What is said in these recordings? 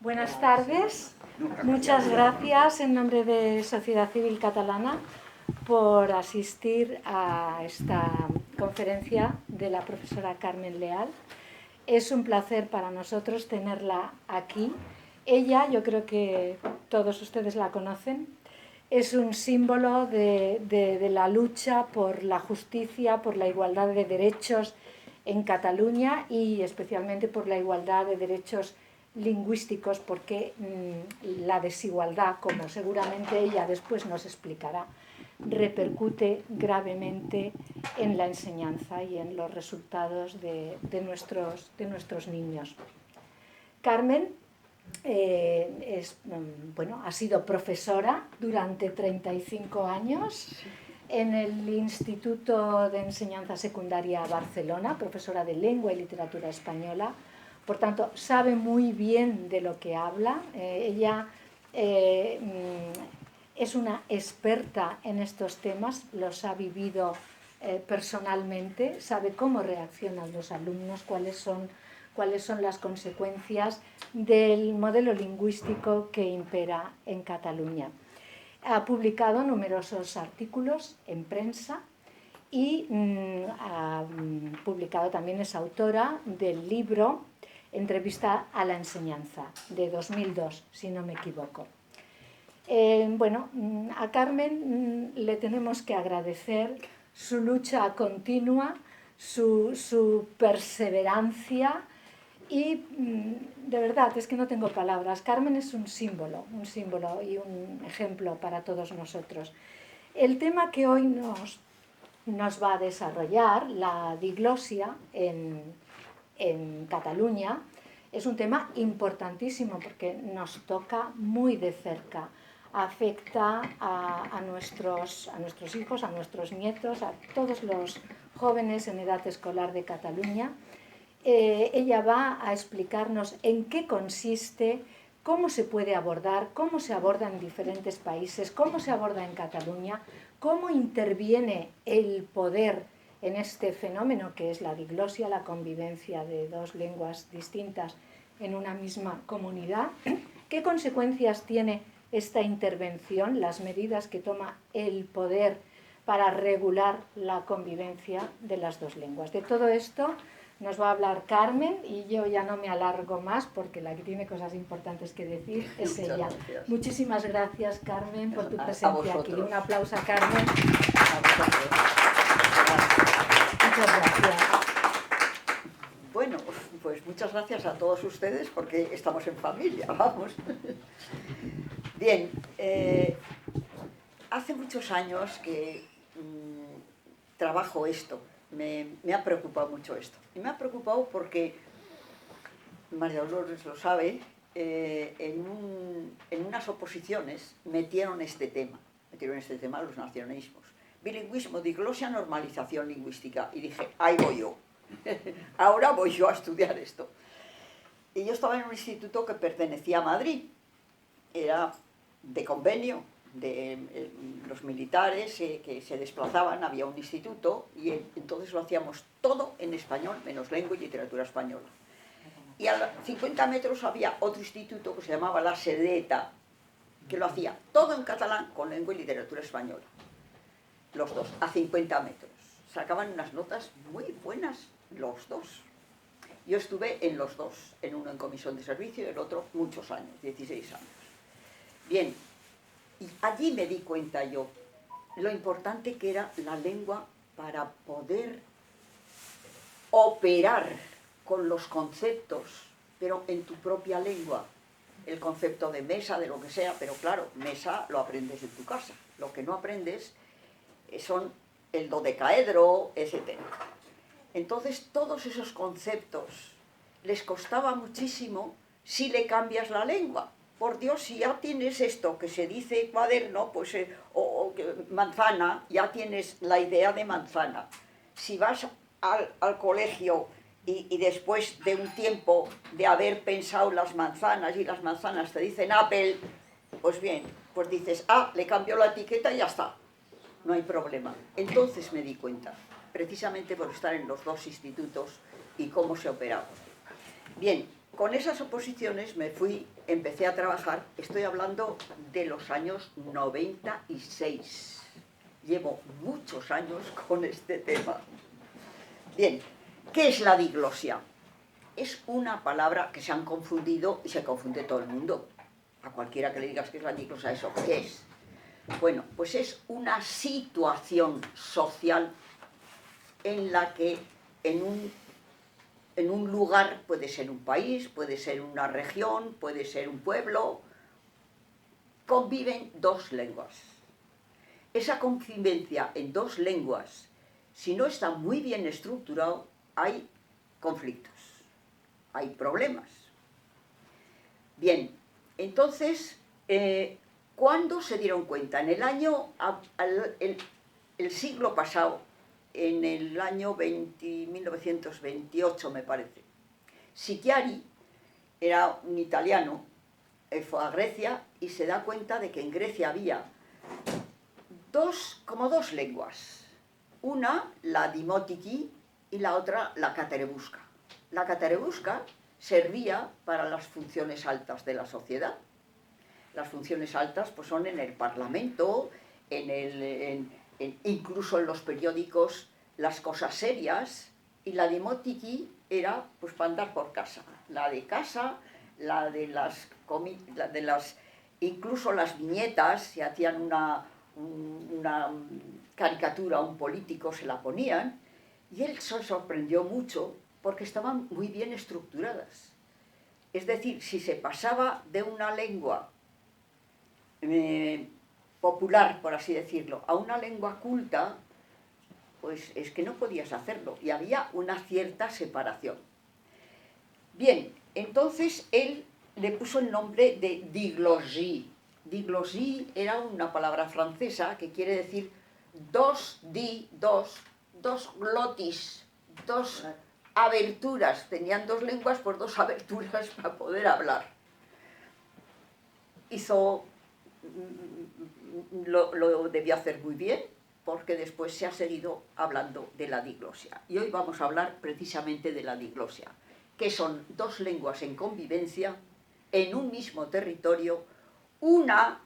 Buenas tardes. Muchas gracias en nombre de Sociedad Civil Catalana por asistir a esta conferencia de la profesora Carmen Leal. Es un placer para nosotros tenerla aquí. Ella, yo creo que todos ustedes la conocen, es un símbolo de la lucha por la justicia, por la igualdad de derechos en Cataluña y especialmente por la igualdad de derechos lingüísticos, porque la desigualdad, como seguramente ella después nos explicará, repercute gravemente en la enseñanza y en los resultados de nuestros niños. Carmen ha sido profesora durante 35 años en el Instituto de Enseñanza Secundaria Barcelona, profesora de Lengua y Literatura Española. Por tanto, sabe muy bien de lo que habla. Ella es una experta en estos temas, los ha vivido personalmente, sabe cómo reaccionan los alumnos, cuáles son las consecuencias del modelo lingüístico que impera en Cataluña. Ha publicado numerosos artículos en prensa y ha publicado, también es autora del libro Entrevista a la enseñanza, de 2002, si no me equivoco. A Carmen le tenemos que agradecer su lucha continua, su perseverancia y de verdad es que no tengo palabras. Carmen es un símbolo y un ejemplo para todos nosotros. El tema que hoy nos va a desarrollar, la diglosia en Cataluña, es un tema importantísimo porque nos toca muy de cerca, afecta a nuestros hijos, a nuestros nietos, a todos los jóvenes en edad escolar de Cataluña. Ella va a explicarnos en qué consiste, cómo se puede abordar, cómo se aborda en diferentes países, cómo se aborda en Cataluña, cómo interviene el poder en este fenómeno que es la diglosia, la convivencia de dos lenguas distintas en una misma comunidad, qué consecuencias tiene esta intervención, las medidas que toma el poder para regular la convivencia de las dos lenguas. De todo esto nos va a hablar Carmen y yo ya no me alargo más porque la que tiene cosas importantes que decir es ella. Gracias. Muchísimas gracias, Carmen, por tu presencia aquí. Un aplauso a Carmen. A vosotros. Muchas gracias. Bueno, pues muchas gracias a todos ustedes porque estamos en familia, vamos. Bien, hace muchos años que trabajo esto. Me ha preocupado mucho esto. Y me ha preocupado porque, María Dolores lo sabe, en unas oposiciones metieron este tema los nacionalismos. Bilingüismo, diglosia, normalización lingüística. Y dije, ahí voy yo. Ahora voy yo a estudiar esto. Y yo estaba en un instituto que pertenecía a Madrid. Era de convenio de los militares que se desplazaban, había un instituto y entonces lo hacíamos todo en español, menos lengua y literatura española. Y a 50 metros había otro instituto que se llamaba La Sedeta, que lo hacía todo en catalán con lengua y literatura española. Los dos, a 50 metros. Sacaban unas notas muy buenas los dos. Yo estuve en los dos, en uno en comisión de servicio y el otro muchos años, 16 años. Bien, y allí me di cuenta yo lo importante que era la lengua para poder operar con los conceptos, pero en tu propia lengua. El concepto de mesa, de lo que sea, pero claro, mesa lo aprendes en tu casa. Lo que no aprendes son el dodecaedro, etc. Entonces, todos esos conceptos les costaba muchísimo si le cambias la lengua. Por Dios, si ya tienes esto que se dice cuaderno, pues, o manzana, ya tienes la idea de manzana. Si vas al colegio y después de un tiempo de haber pensado las manzanas y las manzanas te dicen Apple, pues bien, pues dices, le cambio la etiqueta y ya está. No hay problema. Entonces me di cuenta, precisamente por estar en los dos institutos y cómo se operaba. Bien, con esas oposiciones empecé a trabajar, estoy hablando de los años 96. Llevo muchos años con este tema. Bien, ¿qué es la diglosia? Es una palabra que se han confundido y se confunde todo el mundo. A cualquiera que le digas que es la diglosia, ¿eso qué es? Bueno, pues es una situación social en la que en un lugar, puede ser un país, puede ser una región, puede ser un pueblo, conviven dos lenguas. Esa convivencia en dos lenguas, si no está muy bien estructurado, hay conflictos, hay problemas. Bien, entonces, ¿cuándo se dieron cuenta? En el siglo pasado, en el año 1928 me parece, Schiavi era un italiano, fue a Grecia y se da cuenta de que en Grecia había como dos lenguas. Una, la dimotiki, y la otra, la caterebusca. La caterebusca servía para las funciones altas de la sociedad. Las funciones altas pues, son en el Parlamento, incluso en los periódicos, las cosas serias, y la dimotiki era pues, para andar por casa. La de casa, incluso las viñetas, si hacían una caricatura a un político, se la ponían, y él se sorprendió mucho porque estaban muy bien estructuradas. Es decir, si se pasaba de una lengua popular, por así decirlo, a una lengua culta, pues es que no podías hacerlo, y había una cierta separación. Bien, entonces él le puso el nombre de diglosie. Diglosie era una palabra francesa que quiere decir dos glotis, dos aberturas. Tenían dos lenguas por dos aberturas para poder hablar. Lo debió hacer muy bien, porque después se ha seguido hablando de la diglosia. Y hoy vamos a hablar precisamente de la diglosia, que son dos lenguas en convivencia en un mismo territorio. Una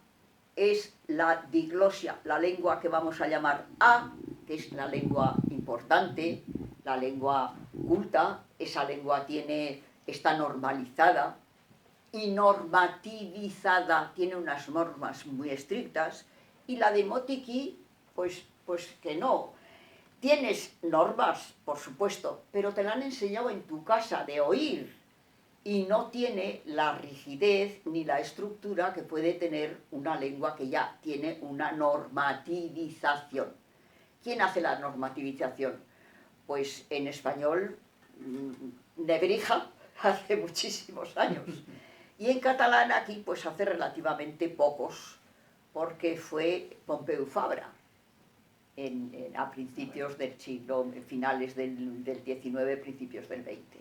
es la diglosia, la lengua que vamos a llamar A, que es la lengua importante, la lengua culta. Esa lengua está normalizada y normativizada, tiene unas normas muy estrictas, y la demotiki, pues que no. Tienes normas, por supuesto, pero te la han enseñado en tu casa de oír, y no tiene la rigidez ni la estructura que puede tener una lengua que ya tiene una normativización. ¿Quién hace la normativización? Pues en español, Nebrija, hace muchísimos años. Y en catalán aquí, pues hace relativamente pocos, porque fue Pompeu Fabra, a principios del siglo, finales del XIX, principios del XX.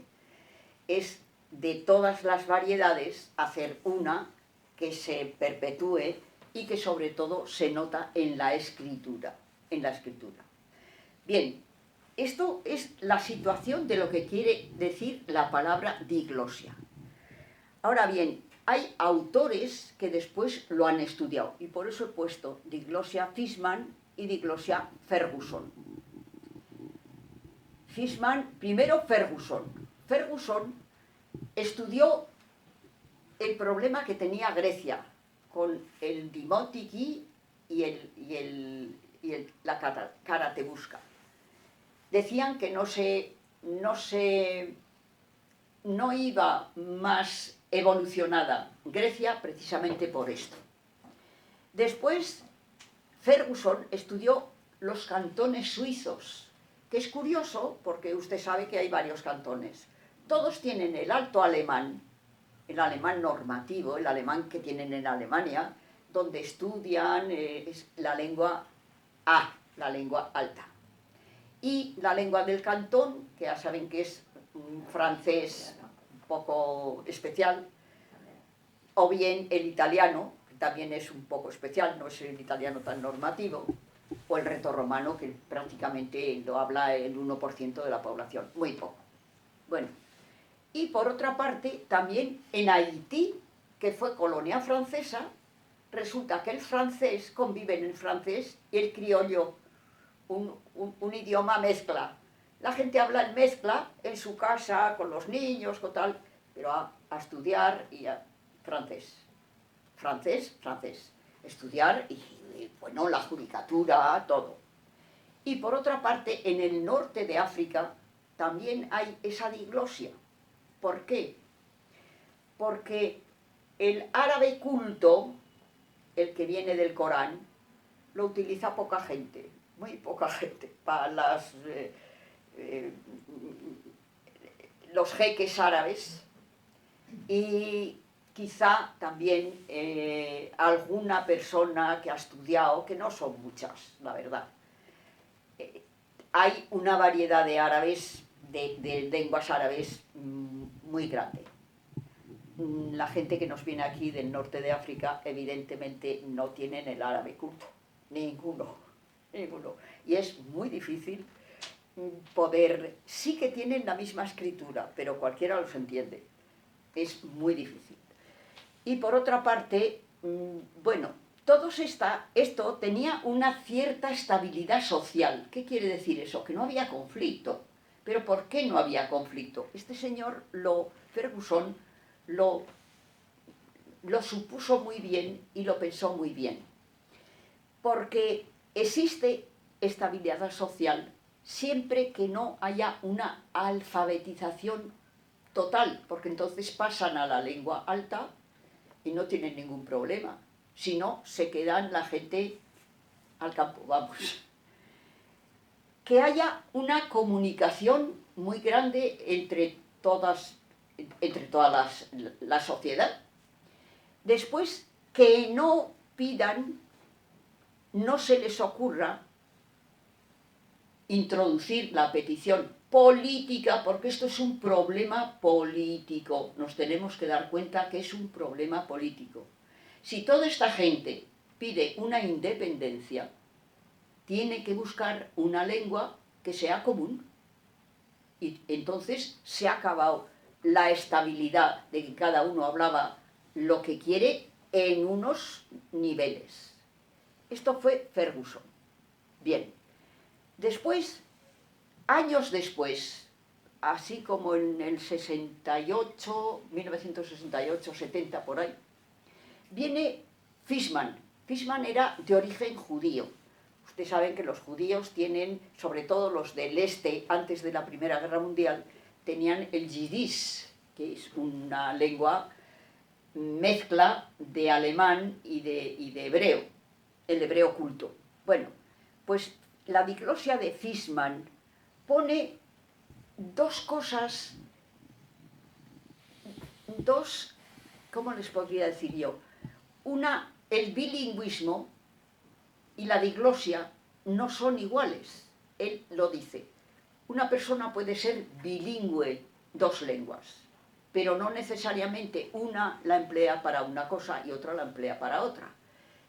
Es de todas las variedades hacer una que se perpetúe y que sobre todo se nota en la escritura. Bien, esto es la situación de lo que quiere decir la palabra diglosia. Ahora bien, hay autores que después lo han estudiado, y por eso he puesto diglosia Fishman y diglosia Ferguson. Primero Ferguson. Ferguson estudió el problema que tenía Grecia con el dimotiki y la caterebusca. Decían que no iba más evolucionada Grecia precisamente por esto. Después, Ferguson estudió los cantones suizos, que es curioso porque usted sabe que hay varios cantones. Todos tienen el alto alemán, el alemán normativo, el alemán que tienen en Alemania, donde estudian la lengua A, la lengua alta. Y la lengua del cantón, que ya saben que es un francés un poco especial, o bien el italiano, que también es un poco especial, no es el italiano tan normativo, o el retorromano, que prácticamente lo habla el 1% de la población, muy poco. Bueno, Y por otra parte, también en Haití, que fue colonia francesa, resulta que el francés convive en el francés y el criollo, un idioma mezcla. La gente habla en mezcla en su casa, con los niños, con tal, pero a estudiar y a francés. Francés, francés. Estudiar y, bueno, la judicatura, todo. Y por otra parte, en el norte de África también hay esa diglosia. ¿Por qué? Porque el árabe culto, el que viene del Corán, lo utiliza poca gente, muy poca gente, para los jeques árabes y quizá también alguna persona que ha estudiado, que no son muchas, la verdad. Hay una variedad de árabes, de lenguas árabes muy grande. La gente que nos viene aquí del norte de África, evidentemente no tienen el árabe culto, ninguno. Y es muy difícil poder, sí que tienen la misma escritura, pero cualquiera los entiende. Es muy difícil. Y por otra parte, bueno, esto tenía una cierta estabilidad social. ¿Qué quiere decir eso? Que no había conflicto. ¿Pero por qué no había conflicto? Este señor, Ferguson, lo supuso muy bien y lo pensó muy bien. Porque existe estabilidad social siempre que no haya una alfabetización total, porque entonces pasan a la lengua alta y no tienen ningún problema. Si no, se quedan la gente al campo, vamos. Que haya una comunicación muy grande entre toda la sociedad. Después, que no pidan, no se les ocurra introducir la petición política, porque esto es un problema político. Nos tenemos que dar cuenta que es un problema político. Si toda esta gente pide una independencia, tiene que buscar una lengua que sea común. Y entonces se ha acabado la estabilidad de que cada uno hablaba lo que quiere en unos niveles. Esto fue Ferguson. Bien. Después, años después, así como en el 68, 1968, 70, por ahí, viene Fishman. Fishman era de origen judío. Ustedes saben que los judíos tienen, sobre todo los del este, antes de la Primera Guerra Mundial, tenían el yiddish, que es una lengua mezcla de alemán y de hebreo, el hebreo culto. Bueno, pues la diglosia de Fishman pone dos cosas, ¿cómo les podría decir yo? Una, el bilingüismo y la diglosia no son iguales. Él lo dice. Una persona puede ser bilingüe, dos lenguas, pero no necesariamente una la emplea para una cosa y otra la emplea para otra.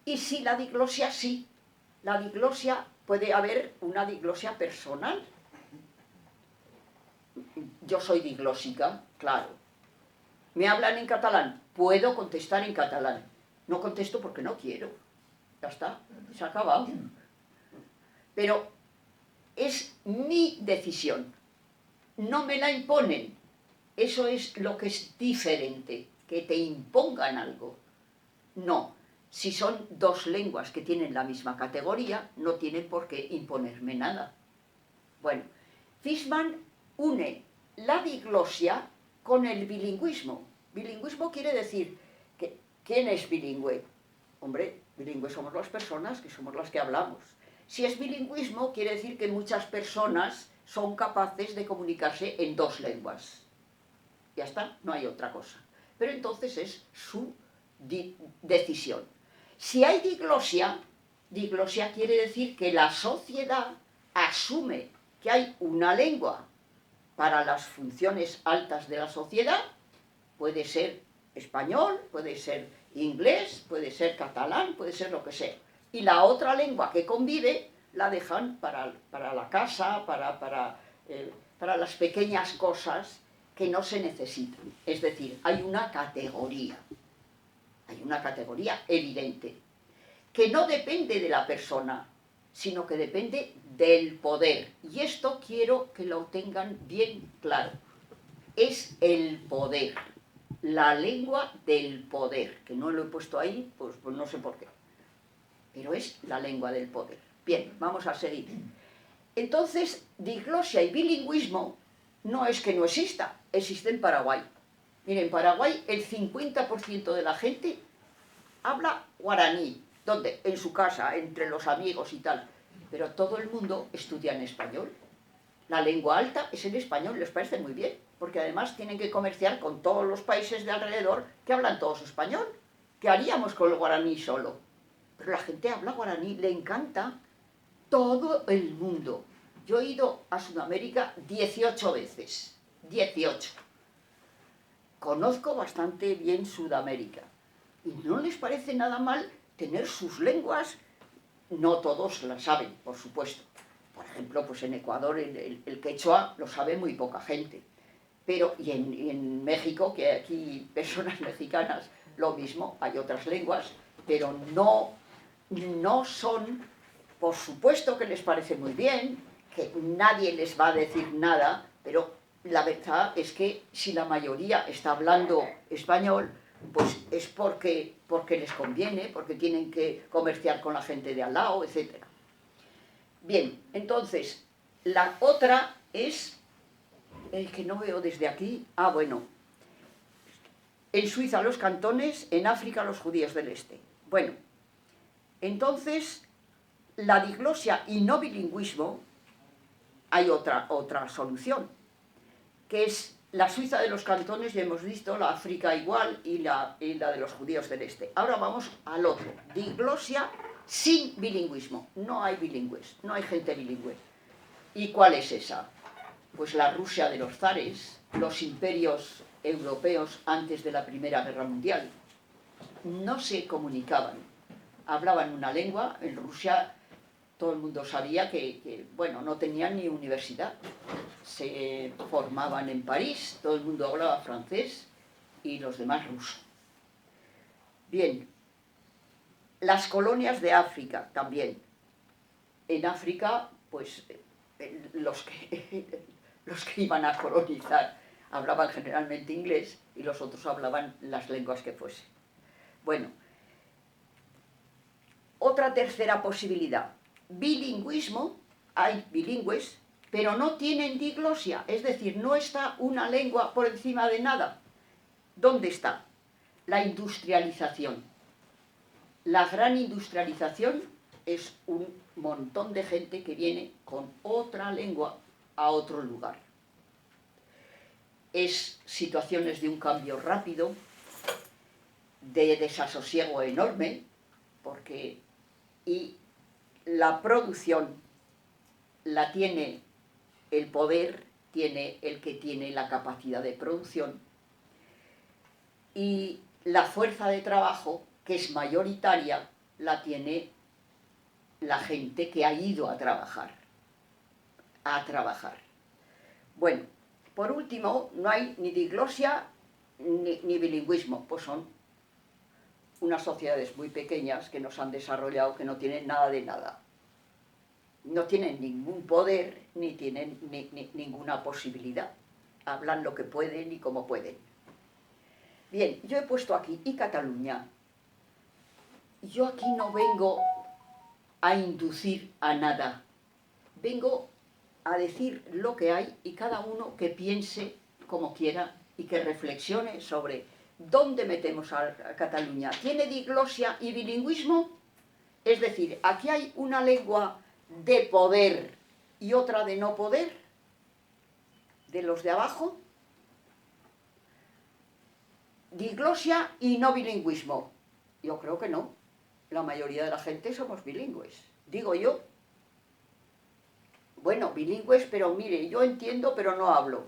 Y si la diglosia sí, la diglosia puede haber una diglosia personal. Yo soy diglósica, claro. ¿Me hablan en catalán? Puedo contestar en catalán. No contesto porque no quiero. Ya está, se ha acabado. Pero es mi decisión. No me la imponen. Eso es lo que es diferente, que te impongan algo. No. Si son dos lenguas que tienen la misma categoría, no tienen por qué imponerme nada. Bueno, Fishman une la diglosia con el bilingüismo. Bilingüismo quiere decir que ¿quién es bilingüe? Hombre, bilingües somos las personas que somos las que hablamos. Si es bilingüismo, quiere decir que muchas personas son capaces de comunicarse en dos lenguas. Ya está, no hay otra cosa. Pero entonces es su decisión. Si hay diglosia, diglosia quiere decir que la sociedad asume que hay una lengua para las funciones altas de la sociedad, puede ser español, puede ser inglés, puede ser catalán, puede ser lo que sea. Y la otra lengua que convive la dejan para la casa, para las pequeñas cosas que no se necesitan. Es decir, hay una categoría evidente, que no depende de la persona, sino que depende del poder. Y esto quiero que lo tengan bien claro. Es el poder, la lengua del poder, que no lo he puesto ahí, pues no sé por qué, pero es la lengua del poder. Bien, vamos a seguir. Entonces, diglosia y bilingüismo no es que no exista, existe en Paraguay. Miren, en Paraguay el 50% de la gente habla guaraní. ¿Dónde? En su casa, entre los amigos y tal. Pero todo el mundo estudia en español. La lengua alta es el español, les parece muy bien, porque además tienen que comerciar con todos los países de alrededor que hablan todos español. ¿Qué haríamos con el guaraní solo? Pero la gente habla guaraní, le encanta todo el mundo. Yo he ido a Sudamérica 18 veces, 18. Conozco bastante bien Sudamérica. Y no les parece nada mal tener sus lenguas. No todos las saben, por supuesto. Por ejemplo, pues en Ecuador el quechua lo sabe muy poca gente. Pero, y en México, que hay aquí personas mexicanas, lo mismo, hay otras lenguas, pero no son, por supuesto que les parece muy bien, que nadie les va a decir nada, pero la verdad es que si la mayoría está hablando español, pues es porque les conviene, porque tienen que comerciar con la gente de al lado, etc. Bien, entonces, la otra es, el que no veo desde aquí, bueno, en Suiza los cantones, en África los judíos del este. Bueno, entonces, la diglosia y no bilingüismo, hay otra solución, que es la Suiza de los cantones, ya hemos visto, la África igual y la de los judíos del este. Ahora vamos al otro, diglosia sin bilingüismo. No hay bilingües, no hay gente bilingüe. ¿Y cuál es esa? Pues la Rusia de los zares, los imperios europeos antes de la Primera Guerra Mundial. No se comunicaban, hablaban una lengua. En Rusia todo el mundo sabía que bueno, no tenían ni universidad. Se formaban en París, todo el mundo hablaba francés y los demás ruso. Bien, las colonias de África también. En África, pues los que iban a colonizar hablaban generalmente inglés y los otros hablaban las lenguas que fuesen. Bueno, otra tercera posibilidad, bilingüismo, hay bilingües, pero no tienen diglosia, es decir, no está una lengua por encima de nada. ¿Dónde está? La industrialización. La gran industrialización es un montón de gente que viene con otra lengua a otro lugar. Es situaciones de un cambio rápido, de desasosiego enorme, y la producción la tiene el poder, tiene el que tiene la capacidad de producción, y la fuerza de trabajo, que es mayoritaria, la tiene la gente que ha ido a trabajar. Bueno, por último, no hay ni diglosia ni bilingüismo, pues son unas sociedades muy pequeñas que nos han desarrollado, que no tienen nada de nada. No tienen ningún poder, ni tienen ninguna posibilidad. Hablan lo que pueden y como pueden. Bien, yo he puesto aquí, y Cataluña. Yo aquí no vengo a inducir a nada. Vengo a decir lo que hay y cada uno que piense como quiera y que reflexione sobre dónde metemos a Cataluña. ¿Tiene diglosia y bilingüismo? Es decir, aquí hay una lengua de poder y otra de no poder, de los de abajo. Diglosia y no bilingüismo. Yo creo que no. La mayoría de la gente somos bilingües. Digo yo. Bueno, bilingües, pero mire, yo entiendo, pero no hablo.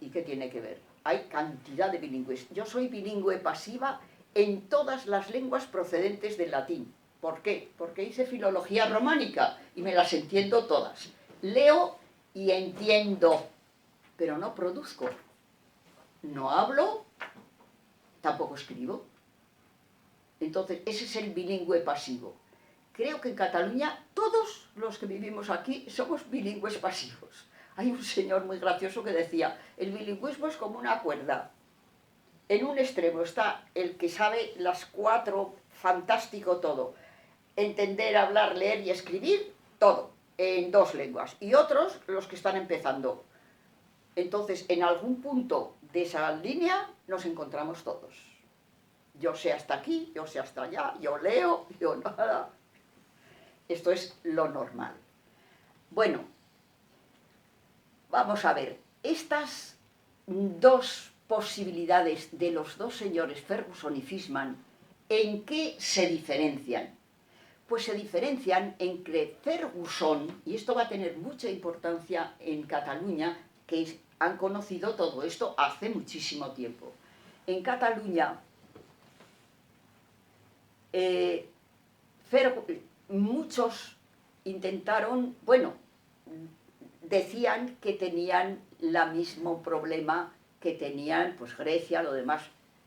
¿Y qué tiene que ver? Hay cantidad de bilingües. Yo soy bilingüe pasiva en todas las lenguas procedentes del latín. ¿Por qué? Porque hice filología románica y me las entiendo todas. Leo y entiendo, pero no produzco. no hablo, tampoco escribo. Entonces, ese es el bilingüe pasivo. Creo que en Cataluña todos los que vivimos aquí somos bilingües pasivos. Hay un señor muy gracioso que decía, el bilingüismo es como una cuerda. En un extremo está el que sabe las 4, fantástico todo. Entender, hablar, leer y escribir, todo, en 2 lenguas. Y otros, los que están empezando. Entonces, en algún punto de esa línea nos encontramos todos. Yo sé hasta aquí, yo sé hasta allá, yo leo, yo nada. Esto es lo normal. Bueno, vamos a ver. Estas 2 posibilidades de los 2 señores Ferguson y Fishman, ¿en qué se diferencian? Pues se diferencian en que Ferguson, y esto va a tener mucha importancia en Cataluña, que han conocido todo esto hace muchísimo tiempo. En Cataluña, muchos intentaron, bueno, decían que tenían el mismo problema que tenían pues Grecia, lo demás.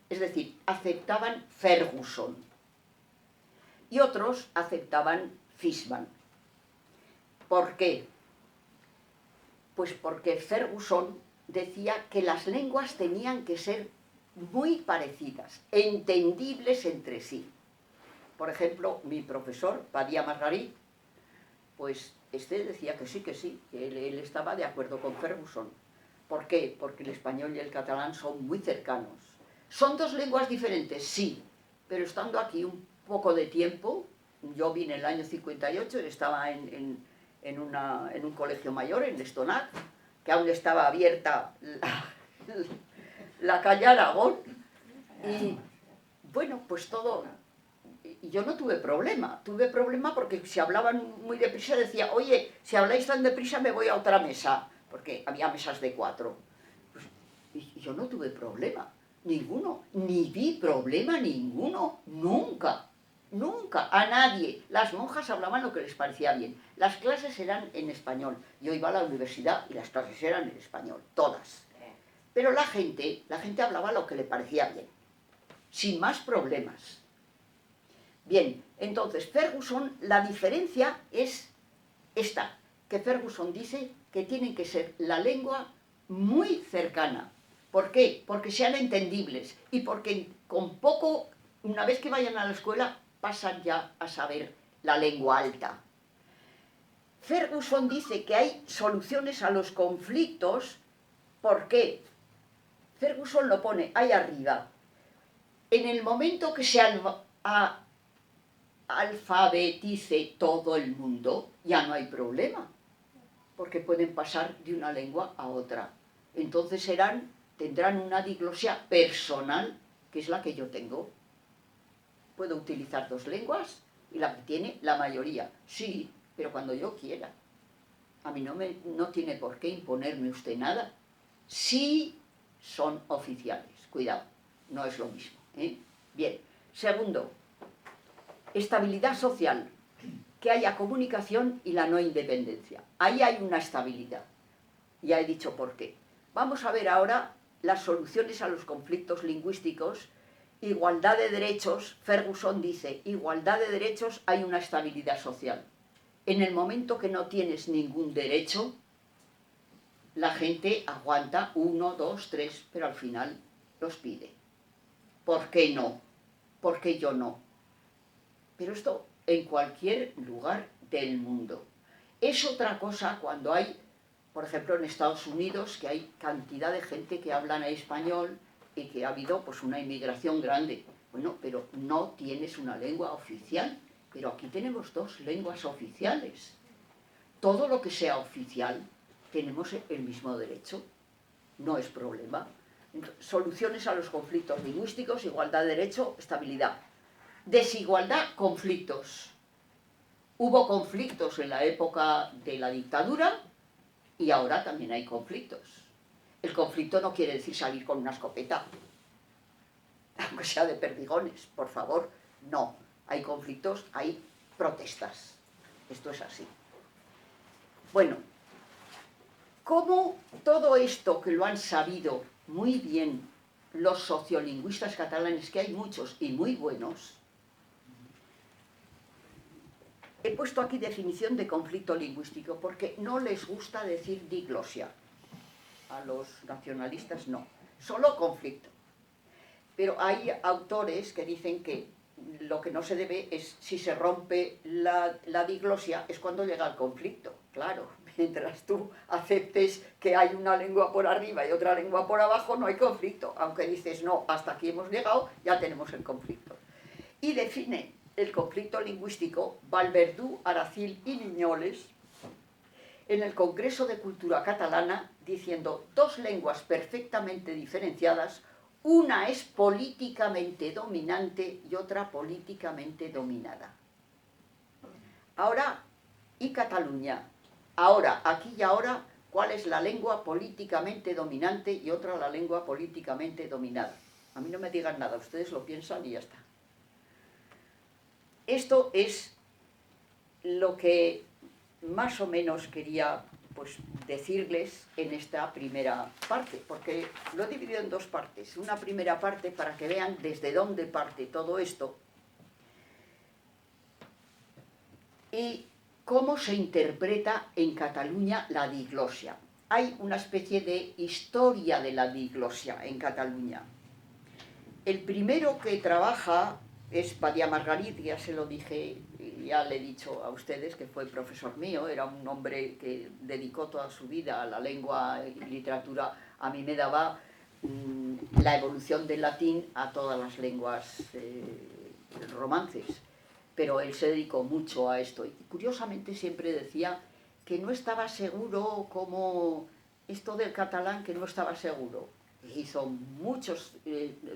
Es decir, aceptaban Ferguson. Y otros aceptaban Fishman. ¿Por qué? Pues porque Ferguson decía que las lenguas tenían que ser muy parecidas, entendibles entre sí. Por ejemplo, mi profesor, Padilla Margarit, pues decía que sí, que él estaba de acuerdo con Ferguson. ¿Por qué? Porque el español y el catalán son muy cercanos. ¿Son 2 lenguas diferentes? Sí, pero estando aquí un poco de tiempo, yo vine en el año 58, estaba en un colegio mayor, en Estonac, que aún estaba abierta la calle Aragón, y bueno, pues todo. Y yo no tuve problema porque si hablaban muy deprisa decía, oye, si habláis tan deprisa me voy a otra mesa, porque había mesas de 4. Pues, y yo no tuve problema, ninguno, ni vi problema ninguno, nunca, nunca, a nadie. Las monjas hablaban lo que les parecía bien, las clases eran en español, yo iba a la universidad y las clases eran en español, todas. Pero la gente hablaba lo que le parecía bien, sin más problemas. Bien, entonces Ferguson, la diferencia es esta, que Ferguson dice que tienen que ser la lengua muy cercana. ¿Por qué? Porque sean entendibles y porque con poco, una vez que vayan a la escuela, pasan ya a saber la lengua alta. Ferguson dice que hay soluciones a los conflictos. ¿Por qué? Ferguson lo pone ahí arriba. En el momento que se alfabetice todo el mundo, ya no hay problema, porque pueden pasar de una lengua a otra. Entonces tendrán una diglosia personal, que es la que yo tengo. Puedo utilizar 2 lenguas y la que tiene la mayoría. Sí, pero cuando yo quiera. A mí no tiene por qué imponerme usted nada. Sí son oficiales. Cuidado, no es lo mismo, ¿eh? Bien, segundo, estabilidad social, que haya comunicación y la no independencia. Ahí hay una estabilidad. Ya he dicho por qué. Vamos a ver ahora las soluciones a los conflictos lingüísticos. Igualdad de derechos, Ferguson dice, igualdad de derechos, hay una estabilidad social. En el momento que no tienes ningún derecho, la gente aguanta 1, 2, 3, pero al final los pide. ¿Por qué no? ¿Por qué yo no? Pero esto en cualquier lugar del mundo. Es otra cosa cuando hay, por ejemplo en Estados Unidos, que hay cantidad de gente que habla español y que ha habido pues una inmigración grande. Bueno, pero no tienes una lengua oficial, pero aquí tenemos 2 lenguas oficiales. Todo lo que sea oficial tenemos el mismo derecho, no es problema. Soluciones a los conflictos lingüísticos, igualdad de derecho, estabilidad. Desigualdad, conflictos. Hubo conflictos en la época de la dictadura y ahora también hay conflictos. El conflicto no quiere decir salir con una escopeta, aunque sea de perdigones, por favor, no. Hay conflictos, hay protestas. Esto es así. Bueno, ¿cómo todo esto que lo han sabido muy bien los sociolingüistas catalanes, que hay muchos y muy buenos. He puesto aquí definición de conflicto lingüístico porque no les gusta decir diglosia. A los nacionalistas no, solo conflicto. Pero hay autores que dicen que lo que no se debe es, si se rompe la diglosia, es cuando llega el conflicto. Claro, mientras tú aceptes que hay una lengua por arriba y otra lengua por abajo, no hay conflicto. Aunque dices, no, hasta aquí hemos llegado, ya tenemos el conflicto. Y define el conflicto lingüístico Vallverdú, Aracil y Niñoles en el Congreso de Cultura Catalana, diciendo dos lenguas perfectamente diferenciadas, una es políticamente dominante y otra políticamente dominada. Ahora, y Cataluña, ahora, aquí y ahora, ¿cuál es la lengua políticamente dominante y otra la lengua políticamente dominada? A mí no me digan nada, ustedes lo piensan y ya está. Esto es lo que más o menos quería pues, decirles en esta primera parte, porque lo he dividido en dos partes. Una primera parte para que vean desde dónde parte todo esto y cómo se interpreta en Cataluña la diglosia. Hay una especie de historia de la diglosia en Cataluña. El primero que trabaja es Badia Margarit, ya se lo dije, ya le he dicho a ustedes que fue profesor mío, era un hombre que dedicó toda su vida a la lengua y literatura. A mí me daba la evolución del latín a todas las lenguas romances, pero él se dedicó mucho a esto y curiosamente siempre decía que no estaba seguro, como esto del catalán, que no estaba seguro. Hizo muchos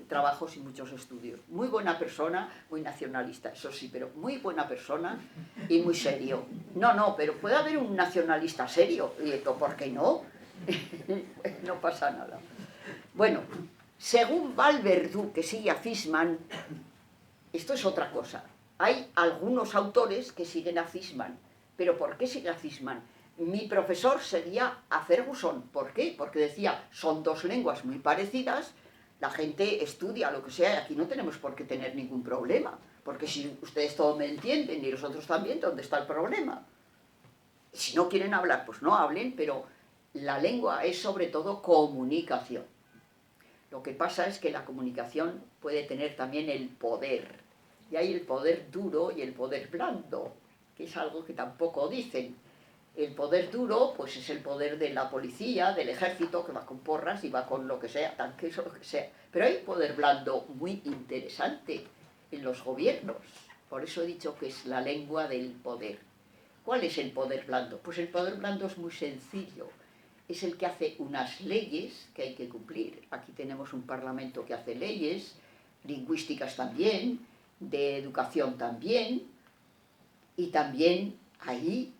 trabajos y muchos estudios. Muy buena persona, muy nacionalista, eso sí, pero muy buena persona y muy serio. No, pero puede haber un nacionalista serio, y esto, ¿por qué no? No pasa nada. Bueno, según Vallverdú, que sigue a Fishman, esto es otra cosa. Hay algunos autores que siguen a Fishman, pero ¿por qué sigue a Fishman? Mi profesor seguía a Ferguson. ¿Por qué? Porque decía, son dos lenguas muy parecidas, la gente estudia lo que sea, y aquí no tenemos por qué tener ningún problema, porque si ustedes todo me entienden y los otros también, ¿dónde está el problema? Si no quieren hablar, pues no hablen, pero la lengua es sobre todo comunicación. Lo que pasa es que la comunicación puede tener también el poder, y hay el poder duro y el poder blando, que es algo que tampoco dicen. El poder duro, pues es el poder de la policía, del ejército, que va con porras y va con lo que sea, tanques o lo que sea. Pero hay un poder blando muy interesante en los gobiernos. Por eso he dicho que es la lengua del poder. ¿Cuál es el poder blando? Pues el poder blando es muy sencillo. Es el que hace unas leyes que hay que cumplir. Aquí tenemos un parlamento que hace leyes, lingüísticas también, de educación también, y también ahí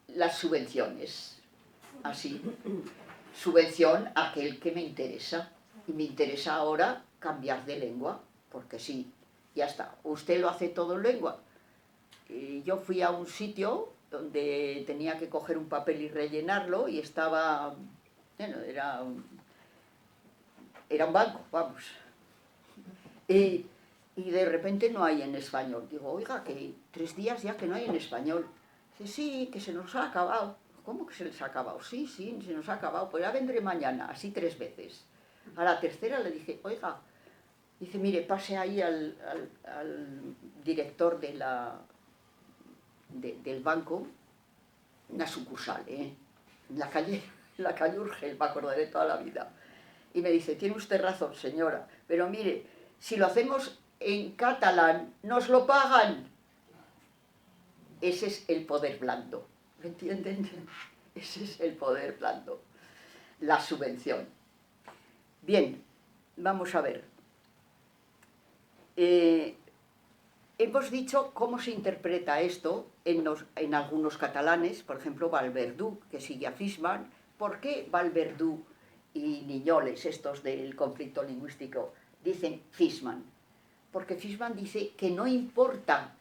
las subvenciones, así, subvención a aquel que me interesa, y me interesa ahora cambiar de lengua, porque sí, ya está, usted lo hace todo en lengua. Y yo fui a un sitio donde tenía que coger un papel y rellenarlo, y estaba, bueno, era un banco, vamos, y de repente no hay en español. Digo, oiga, que 3 días ya que no hay en español. Dice, sí, que se nos ha acabado. ¿Cómo que se les ha acabado? Sí, se nos ha acabado, pues ya vendré mañana, así 3 veces. A la tercera le dije, oiga, dice, mire, pase ahí al director de del banco, una sucursal, en la calle Urgel, me acordaré toda la vida. Y me dice, tiene usted razón, señora, pero mire, si lo hacemos en catalán, nos lo pagan. Ese es el poder blando, ¿lo entienden? Ese es el poder blando, la subvención. Bien, vamos a ver. Hemos dicho cómo se interpreta esto en algunos catalanes, por ejemplo, Vallverdú, que sigue a Fishman. ¿Por qué Vallverdú y Niñoles, estos del conflicto lingüístico, dicen Fishman? Porque Fishman dice que no importa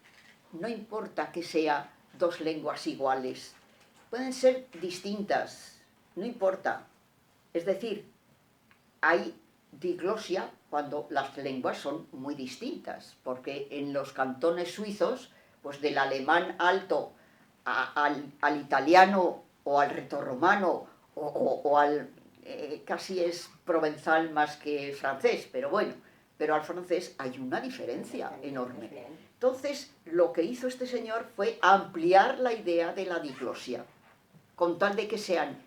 que sean dos lenguas iguales, pueden ser distintas, no importa, Es decir, hay diglosia cuando las lenguas son muy distintas, porque en los cantones suizos, pues del alemán alto al italiano o al retorromano o al... casi es provenzal más que francés, pero bueno, pero al francés hay una diferencia enorme. Entonces, lo que hizo este señor fue ampliar la idea de la diglosia, con tal de que sean,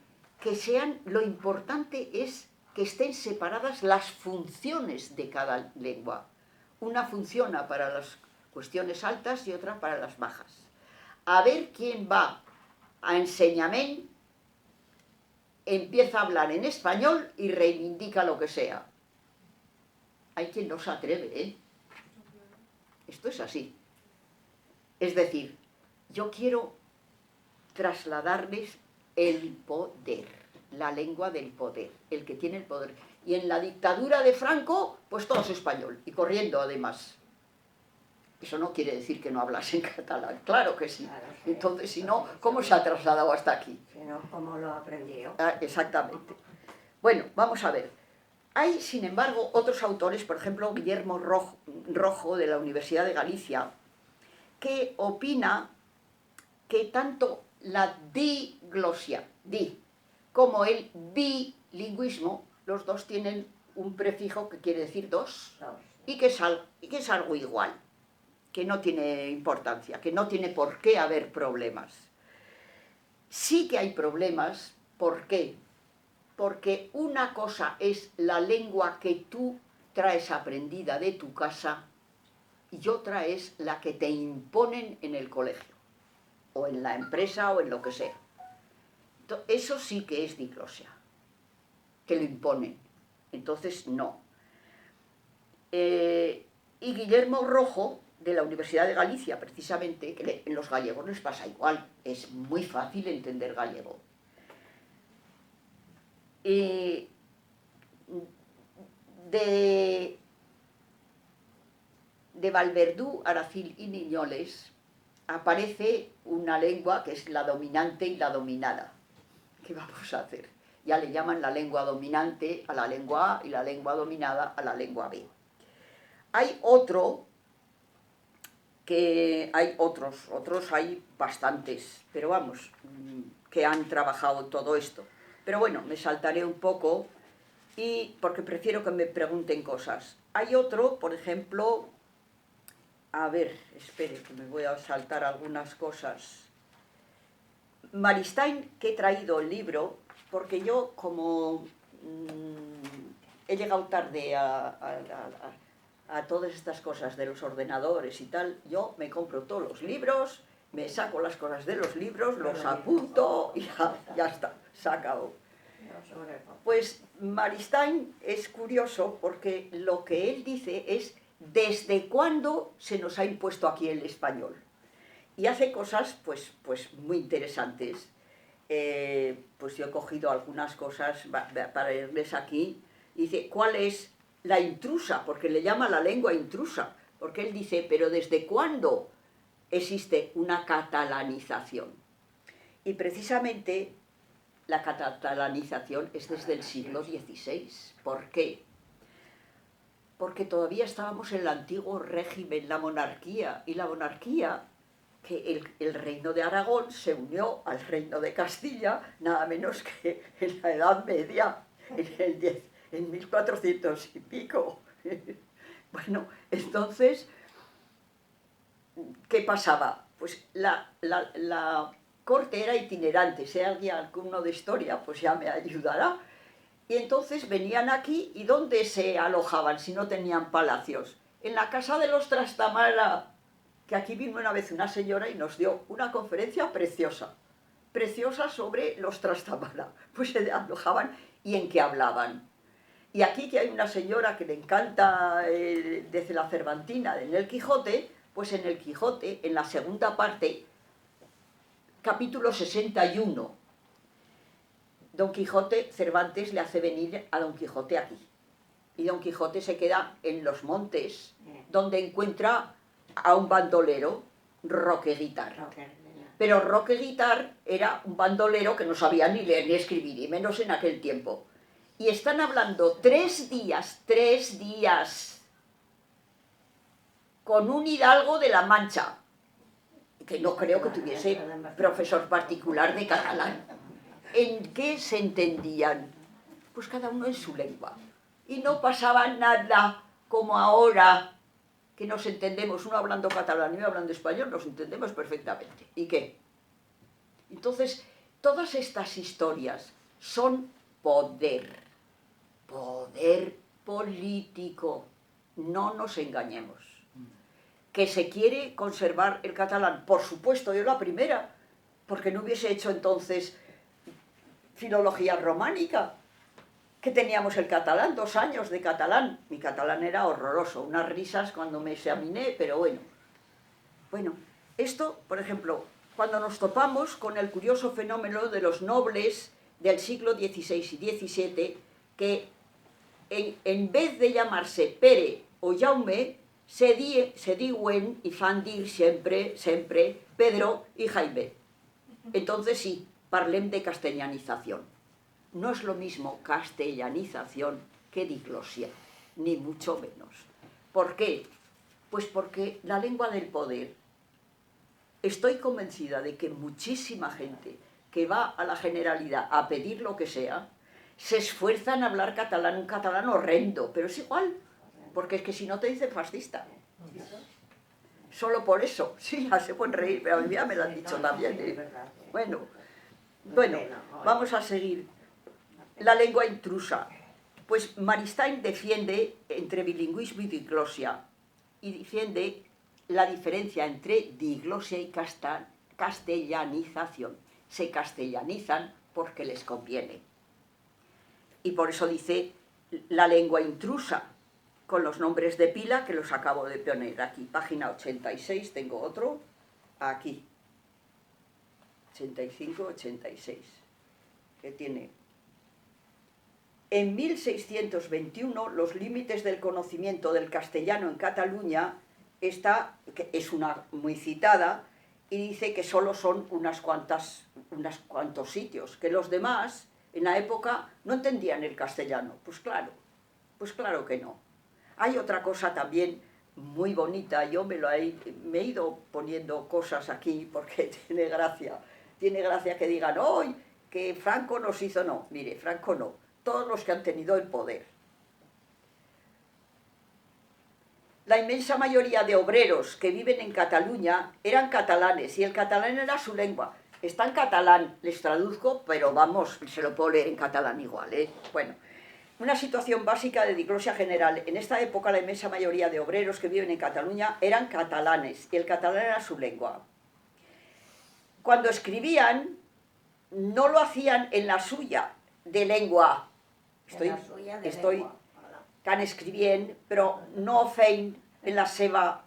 lo importante es que estén separadas las funciones de cada lengua. Una funciona para las cuestiones altas y otra para las bajas. A ver quién va a enseñamento, empieza a hablar en español y reivindica lo que sea. Hay quien no se atreve, ¿eh? Esto es así. Es decir, yo quiero trasladarles el poder, la lengua del poder, el que tiene el poder. Y en la dictadura de Franco, pues todo es español, y corriendo además. Eso no quiere decir que no hablasen catalán, claro que sí. Claro, sí. Entonces, si no, ¿cómo se ha trasladado hasta aquí? Si no, ¿cómo lo aprendió? Exactamente. Bueno, vamos a ver. Hay, sin embargo, otros autores, por ejemplo, Guillermo Rojo, de la Universidad de Galicia, que opina que tanto la diglosia, como el bilingüismo, los dos tienen un prefijo que quiere decir dos, y que es algo igual, que no tiene importancia, que no tiene por qué haber problemas. Sí que hay problemas, ¿por qué? Porque una cosa es la lengua que tú traes aprendida de tu casa y otra es la que te imponen en el colegio, o en la empresa, o en lo que sea. Eso sí que es diglosia, que lo imponen. Entonces, no. Y Guillermo Rojo, de la Universidad de Galicia, precisamente, que en los gallegos les pasa igual, es muy fácil entender gallego. De Valverdú, Aracil y Niñoles aparece una lengua que es la dominante y la dominada. ¿Qué vamos a hacer? Ya le llaman la lengua dominante a la lengua A y la lengua dominada a la lengua B. Hay otros hay bastantes, pero vamos, que han trabajado todo esto. Pero bueno, me saltaré un poco porque prefiero que me pregunten cosas. Hay otro, por ejemplo, a ver, espere que me voy a saltar algunas cosas. Maristany, que he traído el libro, porque yo como he llegado tarde a todas estas cosas de los ordenadores y tal, yo me compro todos los libros, me saco las cosas de los libros, los apunto y ya está, se acabó. Pues Maristany es curioso porque lo que él dice es desde cuándo se nos ha impuesto aquí el español. Y hace cosas pues muy interesantes. Pues yo he cogido algunas cosas para irles aquí. Dice, ¿cuál es la intrusa? Porque le llama la lengua intrusa. Porque él dice, pero ¿desde cuándo existe una catalanización? Y precisamente la catalanización es desde el siglo XVI. ¿Por qué? Porque todavía estábamos en el antiguo régimen, la monarquía. Y la monarquía, que el reino de Aragón se unió al reino de Castilla, nada menos que en la Edad Media, en 1400 y pico. Bueno, entonces, ¿qué pasaba? Pues la corte era itinerante, si hay alguno de historia, pues ya me ayudará. Y entonces venían aquí, ¿y dónde se alojaban si no tenían palacios? En la casa de los Trastamara, que aquí vino una vez una señora y nos dio una conferencia preciosa sobre los Trastamara. Pues se alojaban y en qué hablaban. Y aquí que hay una señora que le encanta desde la Cervantina, en el Quijote, pues en el Quijote, en la segunda parte, capítulo 61, Don Quijote, Cervantes le hace venir a Don Quijote aquí. Y Don Quijote se queda en los montes, donde encuentra a un bandolero, Roque Guitar. Pero Roque Guitar era un bandolero que no sabía ni leer ni escribir, y menos en aquel tiempo. y están hablando 3 días, con un hidalgo de La Mancha, que no creo que tuviese profesor particular de catalán. ¿En qué se entendían? Pues cada uno en su lengua. Y no pasaba nada como ahora, que nos entendemos, uno hablando catalán y uno hablando español, nos entendemos perfectamente. ¿Y qué? Entonces, todas estas historias son poder político. No nos engañemos. Que se quiere conservar el catalán, por supuesto, yo la primera, porque no hubiese hecho entonces filología románica, que teníamos el catalán, 2 años de catalán. Mi catalán era horroroso, unas risas cuando me examiné, pero bueno. Bueno, esto, por ejemplo, cuando nos topamos con el curioso fenómeno de los nobles del siglo XVI y XVII, que en vez de llamarse Pere o Jaume, se diuen y fan dir siempre Pedro y Jaime. Entonces sí, parlem de castellanización. No es lo mismo castellanización que diglosia, ni mucho menos. ¿Por qué? Pues porque la lengua del poder. Estoy convencida de que muchísima gente que va a la Generalidad a pedir lo que sea, se esfuerza en hablar catalán, un catalán horrendo, pero es igual, porque es que si no te dicen fascista. Solo por eso, sí, ya se pueden reír, pero a mí ya me lo han dicho también. Bueno, vamos a seguir. La lengua intrusa. Pues Maristany defiende entre bilingüismo y diglosia, y defiende la diferencia entre diglosia y castellanización. Se castellanizan porque les conviene. Y por eso dice la lengua intrusa, con los nombres de pila que los acabo de poner aquí. Página 86, tengo otro, aquí. 85-86, que tiene... En 1621, los límites del conocimiento del castellano en Cataluña que es una muy citada, y dice que solo son unos cuantos sitios, que los demás, en la época, no entendían el castellano. Pues claro que no. Hay otra cosa también muy bonita, yo me he ido poniendo cosas aquí porque tiene gracia que digan, ¡hoy! Que Franco nos hizo, no, mire, Franco no, todos los que han tenido el poder. La inmensa mayoría de obreros que viven en Cataluña eran catalanes y el catalán era su lengua. Está en catalán, les traduzco, pero vamos, se lo puedo leer en catalán igual, ¿eh? Bueno, una situación básica de diglosia general. En esta época la inmensa mayoría de obreros que viven en Cataluña eran catalanes y el catalán era su lengua. Cuando escribían, no lo hacían en la suya de lengua. Estoy can escribint, però no ho feien en la seva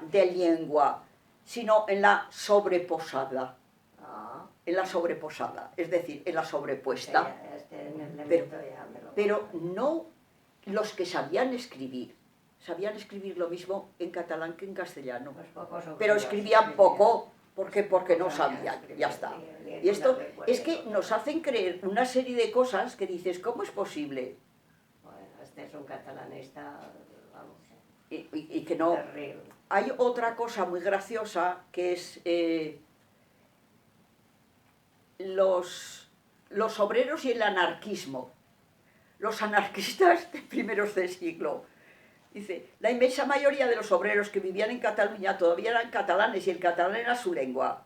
de llengua, sino en la sobreposada. En la sobreposada, es decir, en la sobrepuesta. Pero no los que sabían escribir lo mismo en catalán que en castellano. Pero escribían poco, porque no sabían, ya está. Y esto es que nos hacen creer una serie de cosas que dices, ¿cómo es posible? Este es un catalanista, vamos, y que no. terrible. Hay otra cosa muy graciosa que es los obreros y el anarquismo. Los anarquistas de primeros de siglo. Dice, la inmensa mayoría de los obreros que vivían en Cataluña todavía eran catalanes y el catalán era su lengua.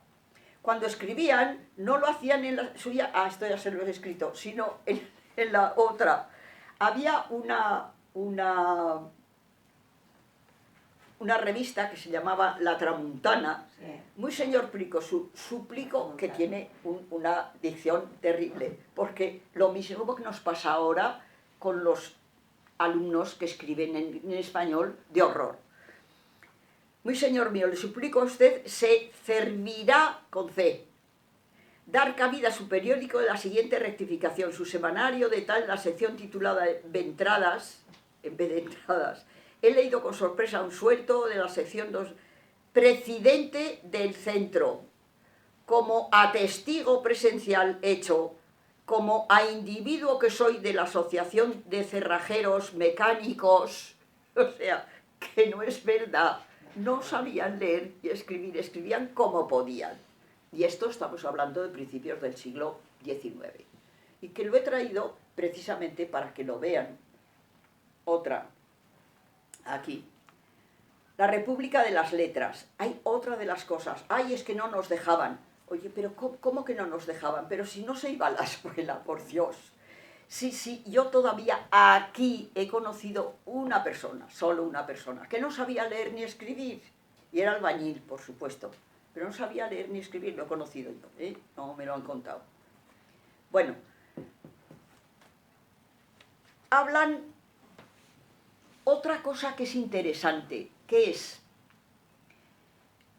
Cuando escribían, no lo hacían en la suya, esto ya se lo he escrito, sino en la otra. Había una revista que se llamaba La Tramuntana, Sí. muy señor Plico, su Plico, que tiene una dicción terrible, porque lo mismo que nos pasa ahora con los alumnos que escriben en español de horror. Muy señor mío, le suplico a usted, se servirá con C. Dar cabida a su periódico de la siguiente rectificación. Su semanario de tal, la sección titulada Ventradas, en vez de entradas. He leído con sorpresa un suelto de la sección 2, presidente del centro, como atestigo presencial hecho como a individuo que soy de la Asociación de Cerrajeros Mecánicos, o sea, que no es verdad, no sabían leer y escribir, escribían como podían. Y esto estamos hablando de principios del siglo XIX. Y que lo he traído precisamente para que lo vean. Otra, aquí. La República de las Letras. Hay otra de las cosas. Ay, es que no nos dejaban. Oye, pero ¿cómo que no nos dejaban? Pero si no se iba a la escuela, por Dios. Sí, yo todavía aquí he conocido una persona, solo una persona, que no sabía leer ni escribir. Y era albañil, por supuesto. Pero no sabía leer ni escribir, lo he conocido yo, ¿eh? No me lo han contado. Bueno, hablan otra cosa que es interesante, que es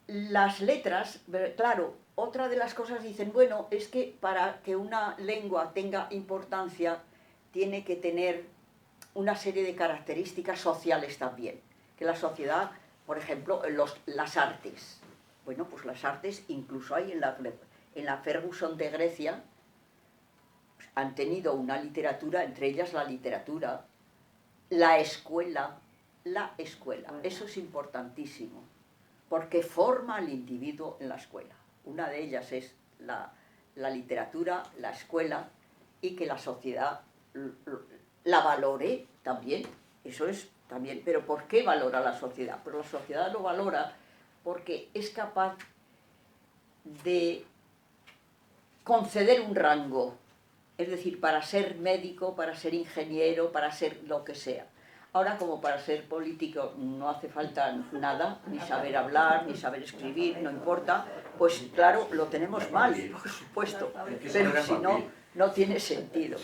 las letras, claro, otra de las cosas dicen, bueno, es que para que una lengua tenga importancia tiene que tener una serie de características sociales también. Que la sociedad, por ejemplo, las artes. Bueno, pues las artes incluso hay en la Ferguson de Grecia, han tenido una literatura, entre ellas la literatura, la escuela, eso es importantísimo, porque forma al individuo en la escuela. Una de ellas es la literatura, la escuela, y que la sociedad la valore también, eso es también. Pero ¿por qué valora la sociedad? Pero la sociedad lo valora porque es capaz de conceder un rango, es decir, para ser médico, para ser ingeniero, para ser lo que sea. Ahora, como para ser político no hace falta nada, ni saber hablar, ni saber escribir, no importa, pues claro, lo tenemos mal, por supuesto, pero si no, no tiene sentido.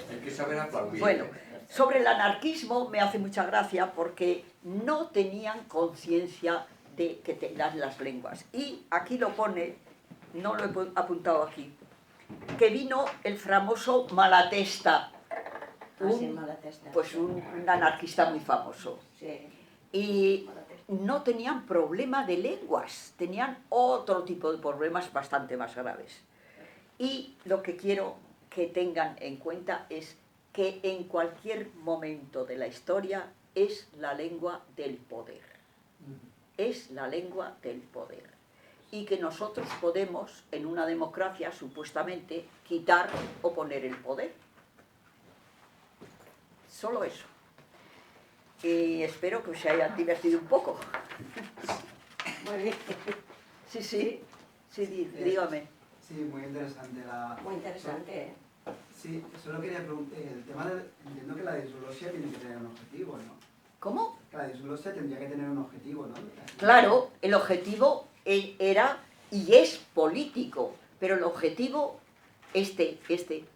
Bueno, sobre el anarquismo me hace mucha gracia porque no tenían conciencia de que tenían las lenguas. Y aquí lo pone, no lo he apuntado aquí, que vino el famoso Malatesta, pues un anarquista muy famoso. Sí. Y no tenían problema de lenguas, tenían otro tipo de problemas bastante más graves. Y lo que quiero que tengan en cuenta es que en cualquier momento de la historia es la lengua del poder. Es la lengua del poder. Y que nosotros podemos, en una democracia, supuestamente, quitar o poner el poder. Solo eso. Y espero que os hayan divertido un poco. Muy bien. Sí, dígame. Sí, muy interesante la... Muy interesante. Sí, solo quería preguntar, el tema de... Entiendo que la disglosia tiene que tener un objetivo, ¿no? ¿Cómo? La disglosia tendría que tener un objetivo, ¿no? Claro, el objetivo era y es político, pero el objetivo,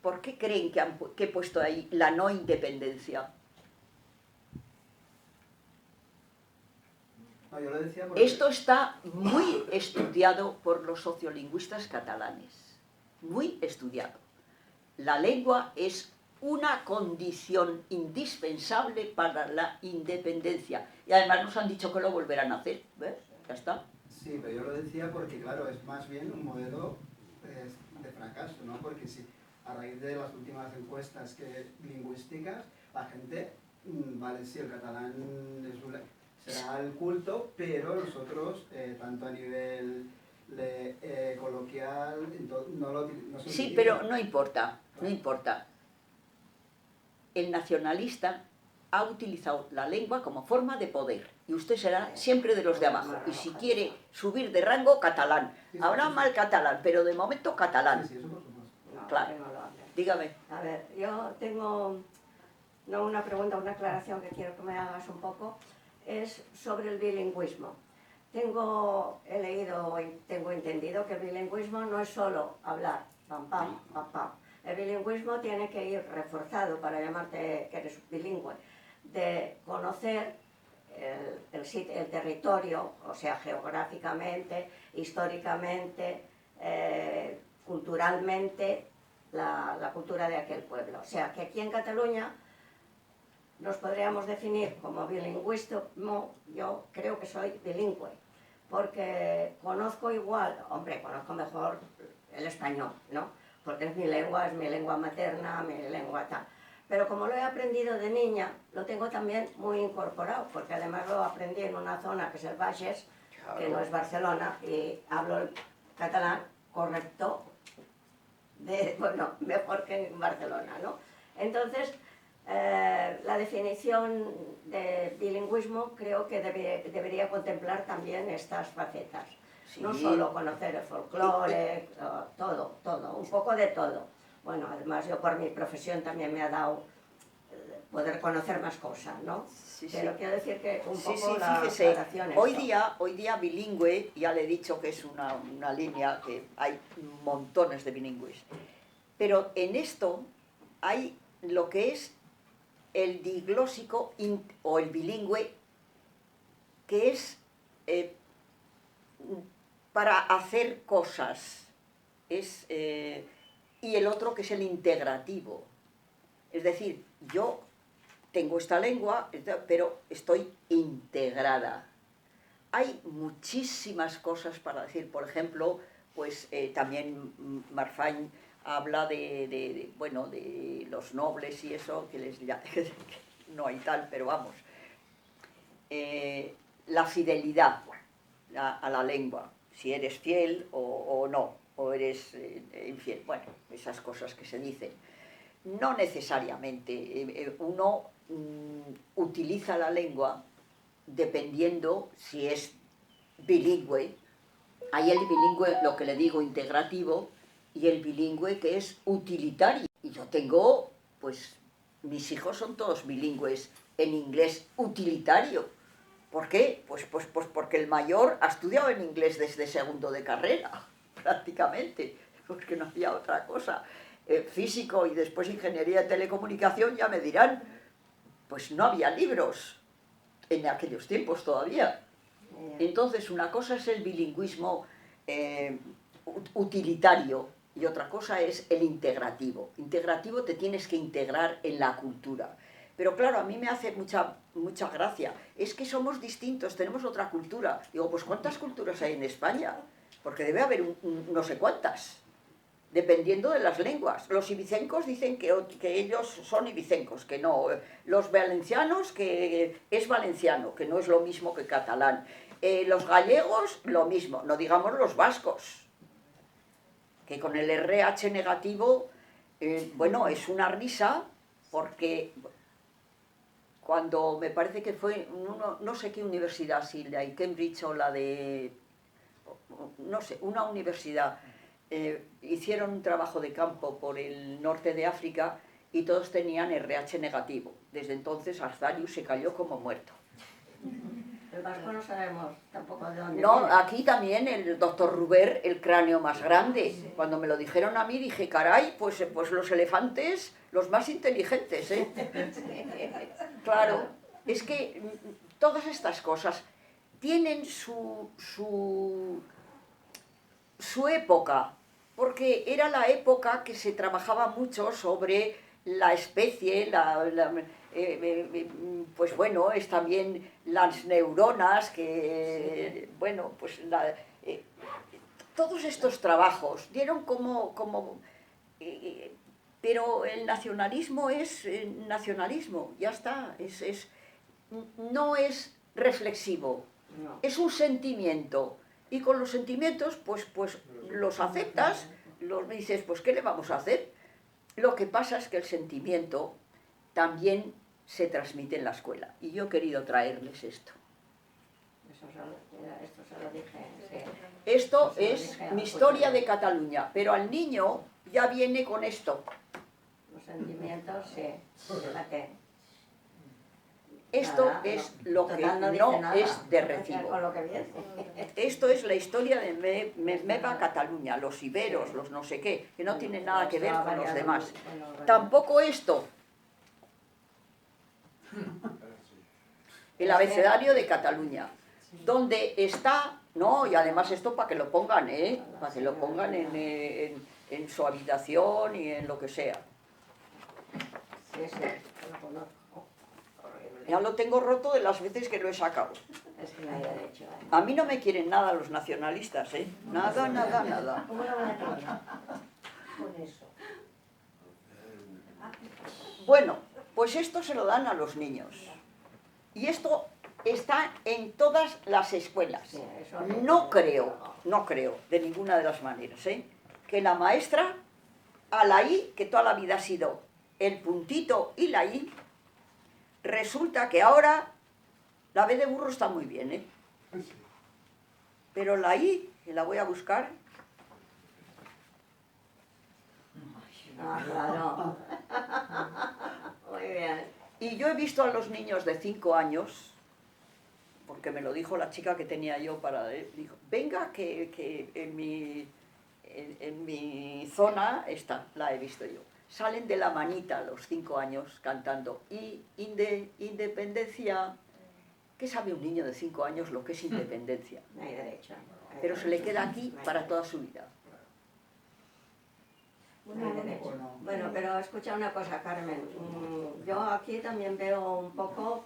¿por qué creen que he puesto ahí la no independencia? No, yo lo decía porque... Esto está muy estudiado por los sociolingüistas catalanes, muy estudiado. La lengua es una condición indispensable para la independencia. Y además nos han dicho que lo volverán a hacer, ¿ves? Ya está. Sí, pero yo lo decía porque, claro, es más bien un modelo de fracaso, ¿no? Porque si a raíz de las últimas encuestas lingüísticas, la gente, vale, sí, el catalán será el culto, pero nosotros, tanto a nivel coloquial, no se Sí, utiliza. pero no importa, no importa. El nacionalista ha utilizado la lengua como forma de poder y usted será siempre de los de abajo. Y si quiere subir de rango, catalán. Habrá mal catalán, pero de momento catalán. Sí, eso por supuesto. No, Claro. que no lo hablen. Dígame. A ver, yo tengo no una pregunta, una aclaración que quiero que me hagas un poco. Es sobre el bilingüismo. He leído y tengo entendido que el bilingüismo no es solo hablar, pam, pam, pam, pam. El bilingüismo tiene que ir reforzado para llamarte que eres bilingüe, de conocer el territorio, o sea, geográficamente, históricamente, culturalmente, la cultura de aquel pueblo. O sea, que aquí en Cataluña nos podríamos definir como bilingüismo. Yo creo que soy bilingüe, porque conozco igual, hombre, conozco mejor el español, ¿no? porque es mi lengua materna, mi lengua tal. Pero como lo he aprendido de niña, lo tengo también muy incorporado, porque además lo aprendí en una zona que es el Bages, que no es Barcelona, y hablo el catalán correcto, bueno, mejor que en Barcelona, ¿no? Entonces, la definición de bilingüismo creo que debería contemplar también estas facetas. Sí. No solo conocer el folclore, todo, un poco de todo. Bueno, además yo por mi profesión también me ha dado poder conocer más cosas, ¿no? Sí, pero quiero decir que un poco la aclaración es hoy día bilingüe, ya le he dicho que es una línea que hay montones de bilingües, pero en esto hay lo que es el diglósico o el bilingüe, que es para hacer cosas, y el otro que es el integrativo. Es decir, yo tengo esta lengua, pero estoy integrada. Hay muchísimas cosas para decir. Por ejemplo, pues también Marfany habla bueno, de los nobles y eso, que no hay tal, pero vamos. La fidelidad a la lengua, si eres fiel o no, o eres infiel. Bueno, esas cosas que se dicen. No necesariamente. Uno utiliza la lengua dependiendo si es bilingüe. Hay el bilingüe, lo que le digo, integrativo, y el bilingüe que es utilitario. Y yo tengo, pues, mis hijos son todos bilingües en inglés utilitario. ¿Por qué? Pues porque el mayor ha estudiado en inglés desde segundo de carrera, prácticamente, porque no había otra cosa. Físico y después ingeniería de telecomunicación, ya me dirán, pues no había libros en aquellos tiempos todavía. Entonces, una cosa es el bilingüismo utilitario y otra cosa es el integrativo. Integrativo, te tienes que integrar en la cultura. Pero claro, a mí me hace mucha gracia. Es que somos distintos, tenemos otra cultura. Digo, pues ¿cuántas culturas hay en España? Porque debe haber no sé cuántas, dependiendo de las lenguas. Los ibicencos dicen que ellos son ibicencos, que no. Los valencianos, que es valenciano, que no es lo mismo que catalán. Los gallegos, lo mismo. No digamos los vascos, que con el RH negativo, bueno, es una risa, porque cuando me parece que fue, no sé qué universidad, si la de Cambridge o la de, no sé, una universidad, hicieron un trabajo de campo por el norte de África y todos tenían RH negativo. Desde entonces Arzarius se cayó como muerto. El vasco no sabemos tampoco de dónde No, viene. aquí también el doctor Ruber, el cráneo más grande. Sí. Cuando me lo dijeron a mí dije, caray, pues los elefantes, los más inteligentes, ¿eh? Claro, es que todas estas cosas tienen su época, porque era la época que se trabajaba mucho sobre la especie, pues bueno, es también las neuronas, que, bueno, pues todos estos trabajos dieron pero el nacionalismo es nacionalismo, ya está, no es reflexivo, no. Es un sentimiento, y con los sentimientos pues los aceptas, los dices, pues ¿qué le vamos a hacer? Lo que pasa es que el sentimiento también se transmite en la escuela, y yo he querido traerles esto. Esto se lo dije, sí. Esto es mi historia de Cataluña, pero al niño ya viene con esto. Los sentimientos, sí, fíjate. Esto Nada, es no, lo que no es de recibo. Con lo que viene. Esto es la historia de Meva Cataluña, los iberos, los no sé qué, que no tienen nada que ver con los demás. Tampoco esto. El abecedario de Cataluña, donde está, no, y además esto para que lo pongan, para que lo pongan en su habitación y en lo que sea. Sí, lo conozco. Ya lo tengo roto de las veces que lo he sacado. Es que nadie ha hecho, A mí no me quieren nada los nacionalistas, Nada, nada, nada. con eso? Bueno, pues esto se lo dan a los niños. Y esto está en todas las escuelas. Sí, eso No creo, de ninguna de las maneras, que la maestra, a la I, que toda la vida ha sido el puntito y la I, resulta que ahora la B de burro está muy bien, pero la I, que la voy a buscar, Ah, claro. Muy bien. y yo he visto a los niños de 5 años, porque me lo dijo la chica que tenía yo para... Dijo, venga, que en mi zona está, la he visto yo. Salen de la manita a los 5 años cantando. Y independencia... ¿Qué sabe un niño de 5 años lo que es independencia? No hay derecho. Pero se le queda aquí para toda su vida. No hay derecho. Bueno, pero escucha una cosa, Carmen. Yo aquí también veo un poco...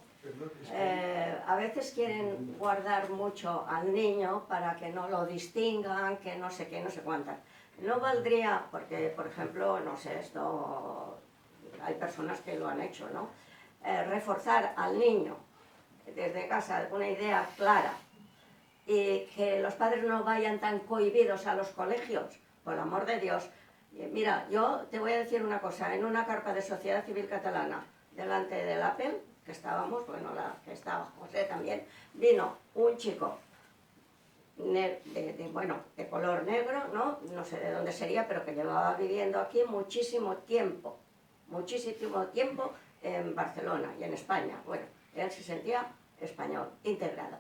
a veces quieren guardar mucho al niño para que no lo distingan, que no sé qué, no sé cuántas. No valdría, porque por ejemplo, no sé, esto hay personas que lo han hecho, ¿no? Reforzar al niño desde casa una idea clara y que los padres no vayan tan cohibidos a los colegios, por el amor de Dios. Mira, yo te voy a decir una cosa, en una carpa de Sociedad Civil Catalana, delante del Apple, que estábamos, bueno, la que estaba José también, vino un chico de color negro, no sé de dónde sería, pero que llevaba viviendo aquí muchísimo tiempo en Barcelona y en España. Bueno, él se sentía español, integrado.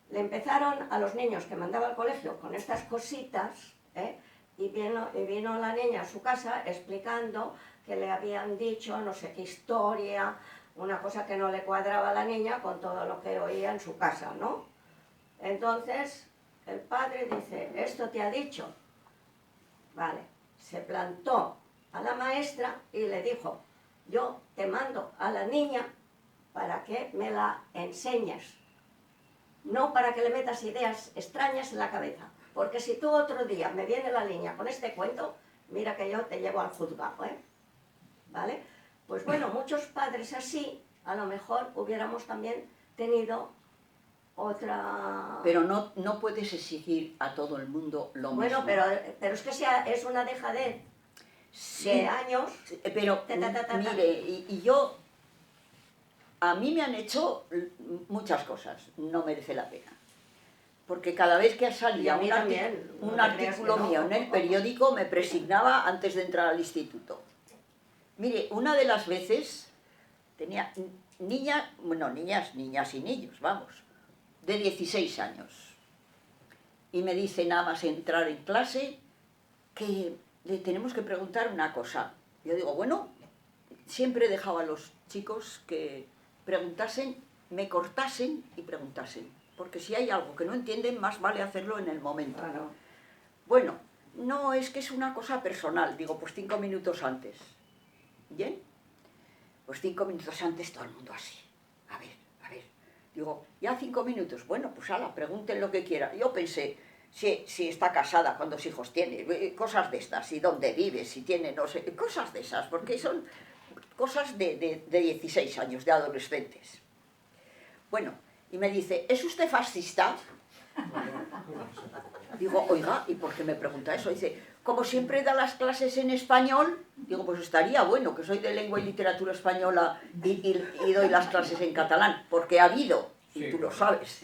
Le empezaron a los niños que mandaba al colegio con estas cositas, y vino la niña a su casa explicando que le habían dicho no sé qué historia, una cosa que no le cuadraba a la niña con todo lo que oía en su casa, ¿no? Entonces el padre dice, ¿esto te ha dicho? Vale, se plantó a la maestra y le dijo, yo te mando a la niña para que me la enseñes, no para que le metas ideas extrañas en la cabeza, porque si tú otro día me viene la niña con este cuento, mira que yo te llevo al juzgado, ¿vale? Pues bueno, muchos padres así, a lo mejor hubiéramos también tenido otra... Pero no puedes exigir a todo el mundo lo mismo. Bueno, pero es que es una dejadez Sí, de años. pero mire, y yo, a mí me han hecho muchas cosas, no merece la pena. Porque cada vez que salía un artículo mío en el periódico me presignaba antes de entrar al instituto. Mire, una de las veces tenía niñas y niños, vamos, de 16 años. Y me dice nada más entrar en clase que le tenemos que preguntar una cosa. Yo digo, bueno, siempre dejaba a los chicos que preguntasen, me cortasen y preguntasen. Porque si hay algo que no entienden, más vale hacerlo en el momento. Claro. Bueno, no, es que es una cosa personal. Digo, pues 5 minutos antes. ¿Bien? Pues 5 minutos antes todo el mundo así. A ver. Digo, ya 5 minutos. Bueno, pues ala, pregunten lo que quieran. Yo pensé, si está casada, cuántos hijos tiene, cosas de estas, y dónde vive, si tiene, no sé, cosas de esas, porque son cosas de 16 años, de adolescentes. Bueno, y me dice, ¿es usted fascista? Digo, oiga, ¿y por qué me pregunta eso? Dice, como siempre da las clases en español, digo, pues estaría bueno, que soy de lengua y literatura española y doy las clases en catalán, porque ha habido, y tú lo sabes,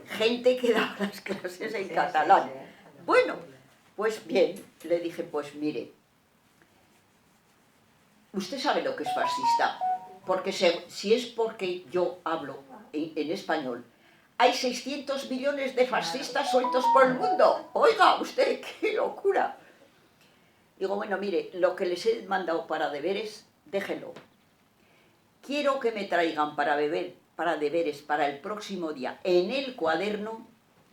gente que da las clases en catalán. Bueno, pues bien, le dije, pues mire, usted sabe lo que es fascista, porque si es porque yo hablo en español, hay 600 millones de fascistas sueltos por el mundo. Oiga, usted, qué locura. Digo, bueno, mire, lo que les he mandado para deberes, déjenlo. Quiero que me traigan para deberes para el próximo día, en el cuaderno,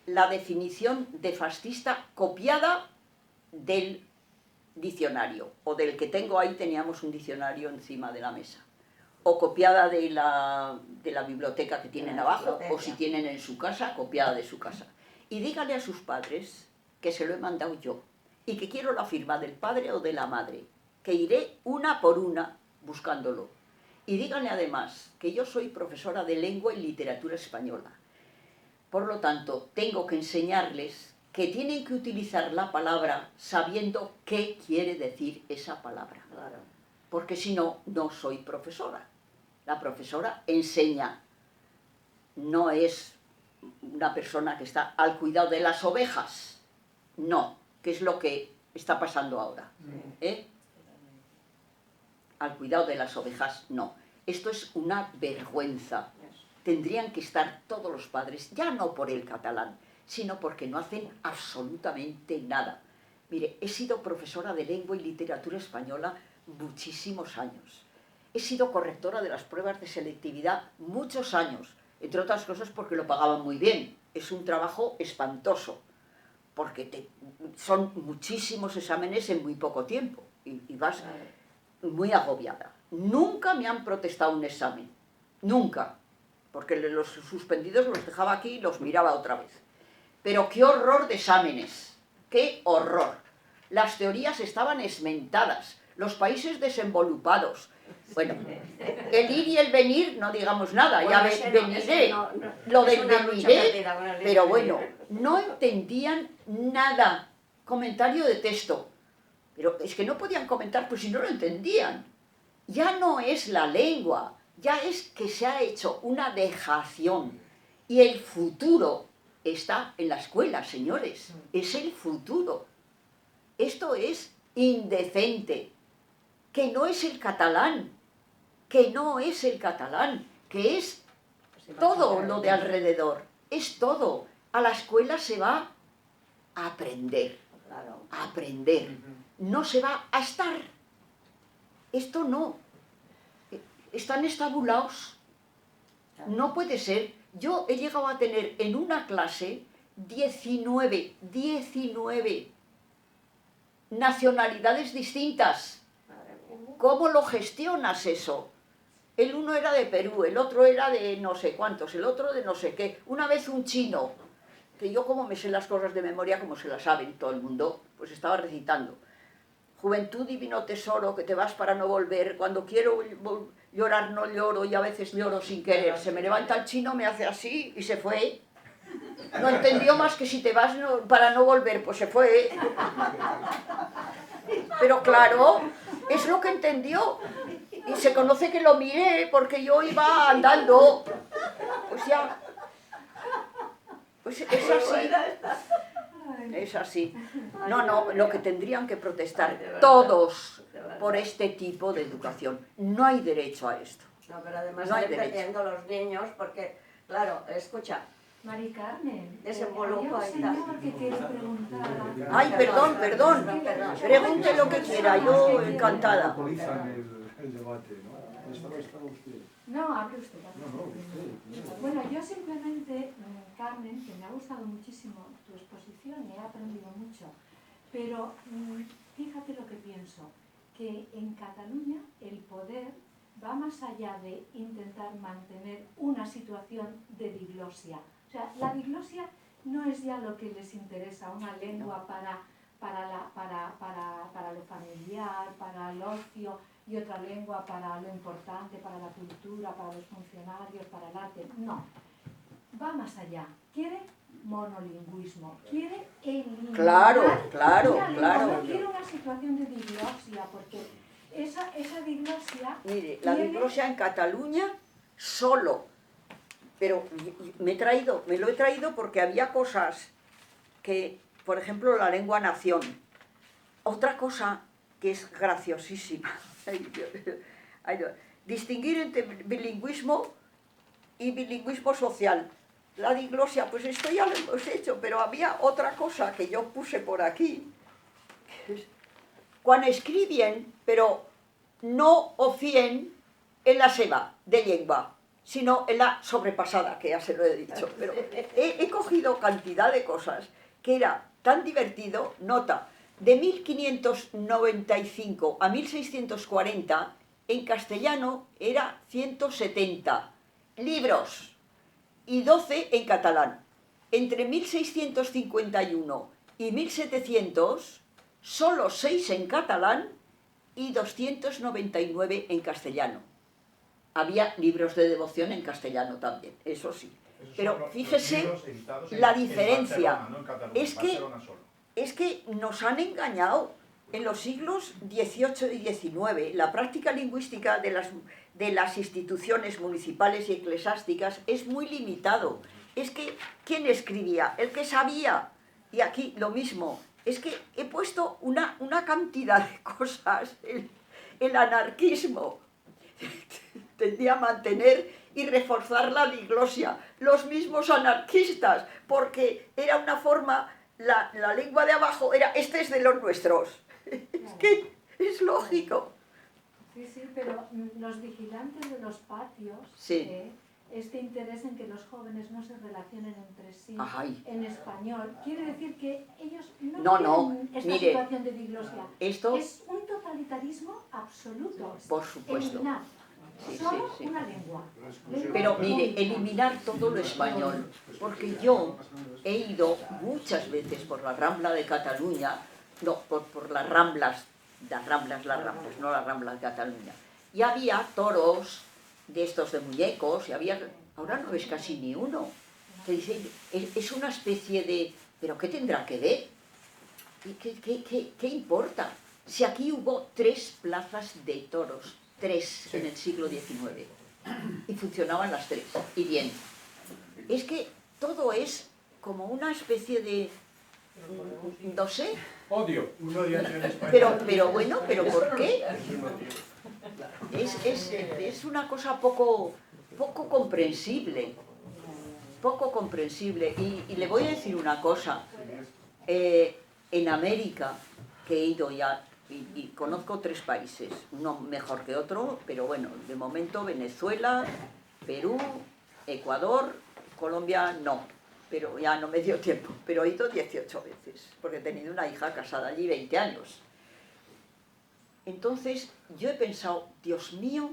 la definición de fascista copiada del diccionario, o del que tengo ahí, teníamos un diccionario encima de la mesa, o copiada de la biblioteca que tienen abajo, o si tienen en su casa, copiada de su casa. Y dígale a sus padres que se lo he mandado yo, y que quiero la firma del padre o de la madre, que iré una por una buscándolo. Y díganle además que yo soy profesora de lengua y literatura española. Por lo tanto, tengo que enseñarles que tienen que utilizar la palabra sabiendo qué quiere decir esa palabra. Claro. Porque si no, no soy profesora. La profesora enseña, no es una persona que está al cuidado de las ovejas. No, que es lo que está pasando ahora. ¿Eh? Al cuidado de las ovejas, no. Esto es una vergüenza. Tendrían que estar todos los padres, ya no por el catalán, sino porque no hacen absolutamente nada. Mire, he sido profesora de lengua y literatura española muchísimos años. He sido correctora de las pruebas de selectividad muchos años, entre otras cosas porque lo pagaban muy bien. Es un trabajo espantoso, porque son muchísimos exámenes en muy poco tiempo y vas muy agobiada. Nunca me han protestado un examen, nunca, porque los suspendidos los dejaba aquí y los miraba otra vez. Pero qué horror de exámenes, qué horror. Las teorías estaban esmentadas, los países desenvolupados. Bueno, el ir y el venir, no digamos nada, Bueno, ya veniré. Lo del veniré, pero bueno, no entendían nada. Comentario de texto. Pero es que no podían comentar, pues si no lo entendían. Ya no es la lengua, ya es que se ha hecho una dejación. Y el futuro está en la escuela, señores. Es el futuro. Esto es indecente. Que no es el catalán. Que no es el catalán. Que es todo lo de alrededor. Es todo. A la escuela se va a aprender. A aprender. No se va a estar. Esto no. Están estabulados. No puede ser. Yo he llegado a tener en una clase 19 nacionalidades distintas. ¿Cómo lo gestionas eso? El uno era de Perú, el otro era de no sé cuántos, el otro de no sé qué. Una vez un chino, que yo como me sé las cosas de memoria, como se las saben todo el mundo, pues estaba recitando. Juventud, divino tesoro, que te vas para no volver. Cuando quiero llorar no lloro y a veces lloro sin querer. Se me levanta el chino, me hace así y se fue. No entendió más que si te vas para no volver, pues se fue. Pero claro, es lo que entendió. Y se conoce que lo miré porque yo iba andando. Pues ya. Pues es así. Es así. No, lo que tendrían que protestar todos por este tipo de educación. No hay derecho a esto. No, pero además No hay estoy derecho. defendiendo a los niños porque, claro, escucha, Mari Carmen, Desenvolupa hay un y tal. señor que quiere preguntar. Ay, perdón. Pregunte lo que quiera, yo encantada. Monopolizan el debate, ¿no? Estaba usted. No, hable usted. No, usted. Bueno, yo simplemente, Carmen, que me ha gustado muchísimo tu exposición y he aprendido mucho, pero fíjate lo que pienso, que en Cataluña el poder va más allá de intentar mantener una situación de diglosia. O sea, la diglosia no es ya lo que les interesa, una lengua para lo familiar, para el ocio, y otra lengua para lo importante, para la cultura, para los funcionarios, para el arte. No, va más allá. Quiere monolingüismo, quiere eliminar Claro. no quiere una situación de diglosia, porque esa diglosia... Mire, la diglosia en Cataluña solo, pero me lo he traído porque había cosas que, por ejemplo, la lengua nación. Otra cosa que es graciosísima. Distinguir entre bilingüismo y bilingüismo social. La diglosia, pues esto ya lo hemos hecho, pero había otra cosa que yo puse por aquí. Quan escribien, pero no o fien en la seva de llengua, sino en la sobrepasada, que ya se lo he dicho. Pero he cogido cantidad de cosas que era tan divertido, nota. De 1595 a 1640, en castellano era 170 libros y 12 en catalán. Entre 1651 y 1700 solo 6 en catalán y 299 en castellano. Había libros de devoción en castellano también, eso sí. Pero fíjese la diferencia. Es que nos han engañado en los siglos XVIII y XIX. La práctica lingüística de las instituciones municipales y eclesiásticas es muy limitado. Es que, ¿quién escribía? El que sabía. Y aquí lo mismo. Es que he puesto una cantidad de cosas. El anarquismo tendía a mantener y reforzar la diglosia. Los mismos anarquistas, porque era una forma, la lengua de abajo era, este es de los nuestros. Es que es lógico. Sí, sí, pero los vigilantes de los patios, Sí. este interés en que los jóvenes no se relacionen entre sí Ay. en español, quiere decir que ellos No, quieren esta mire, situación de diglosia. esto, Es un totalitarismo absoluto. por supuesto. Eliminar Sí, solo sí, sí. una lengua. Pero mire, eliminar todo lo español, porque yo he ido muchas veces por la Rambla de Cataluña, no, por las Ramblas, no la Rambla de Cataluña, y había toros de estos de muñecos, y había, ahora no ves casi ni uno, que dice, es una especie de, ¿pero qué tendrá que ver? ¿Qué importa? Si aquí hubo 3 plazas de toros, 3 en el siglo XIX, y funcionaban las 3, y bien. Es que todo es como una especie de, no sé, Odio. Un odio hacia el español. pero bueno, ¿pero por qué? Es una cosa poco comprensible, poco comprensible. Y le voy a decir una cosa, en América, que he ido ya, y conozco 3 países, uno mejor que otro, pero bueno, de momento Venezuela, Perú, Ecuador, Colombia no, pero ya no me dio tiempo, pero he ido 18 veces, porque he tenido una hija casada allí 20 años. Entonces yo he pensado, Dios mío,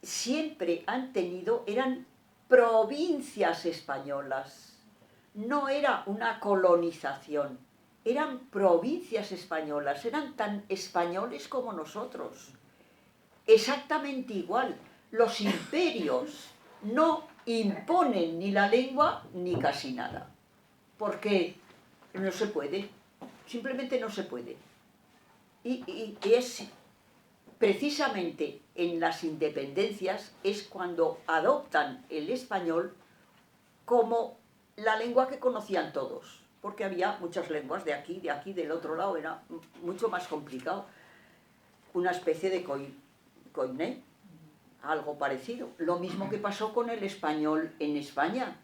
siempre han tenido, eran provincias españolas, no era una colonización, eran provincias españolas, eran tan españoles como nosotros, exactamente igual. Los imperios no imponen ni la lengua ni casi nada, porque no se puede, simplemente no se puede. Y es precisamente en las independencias es cuando adoptan el español como la lengua que conocían todos, porque había muchas lenguas de aquí, del otro lado, era mucho más complicado. Una especie de coiné, algo parecido. Lo mismo que pasó con el español en España.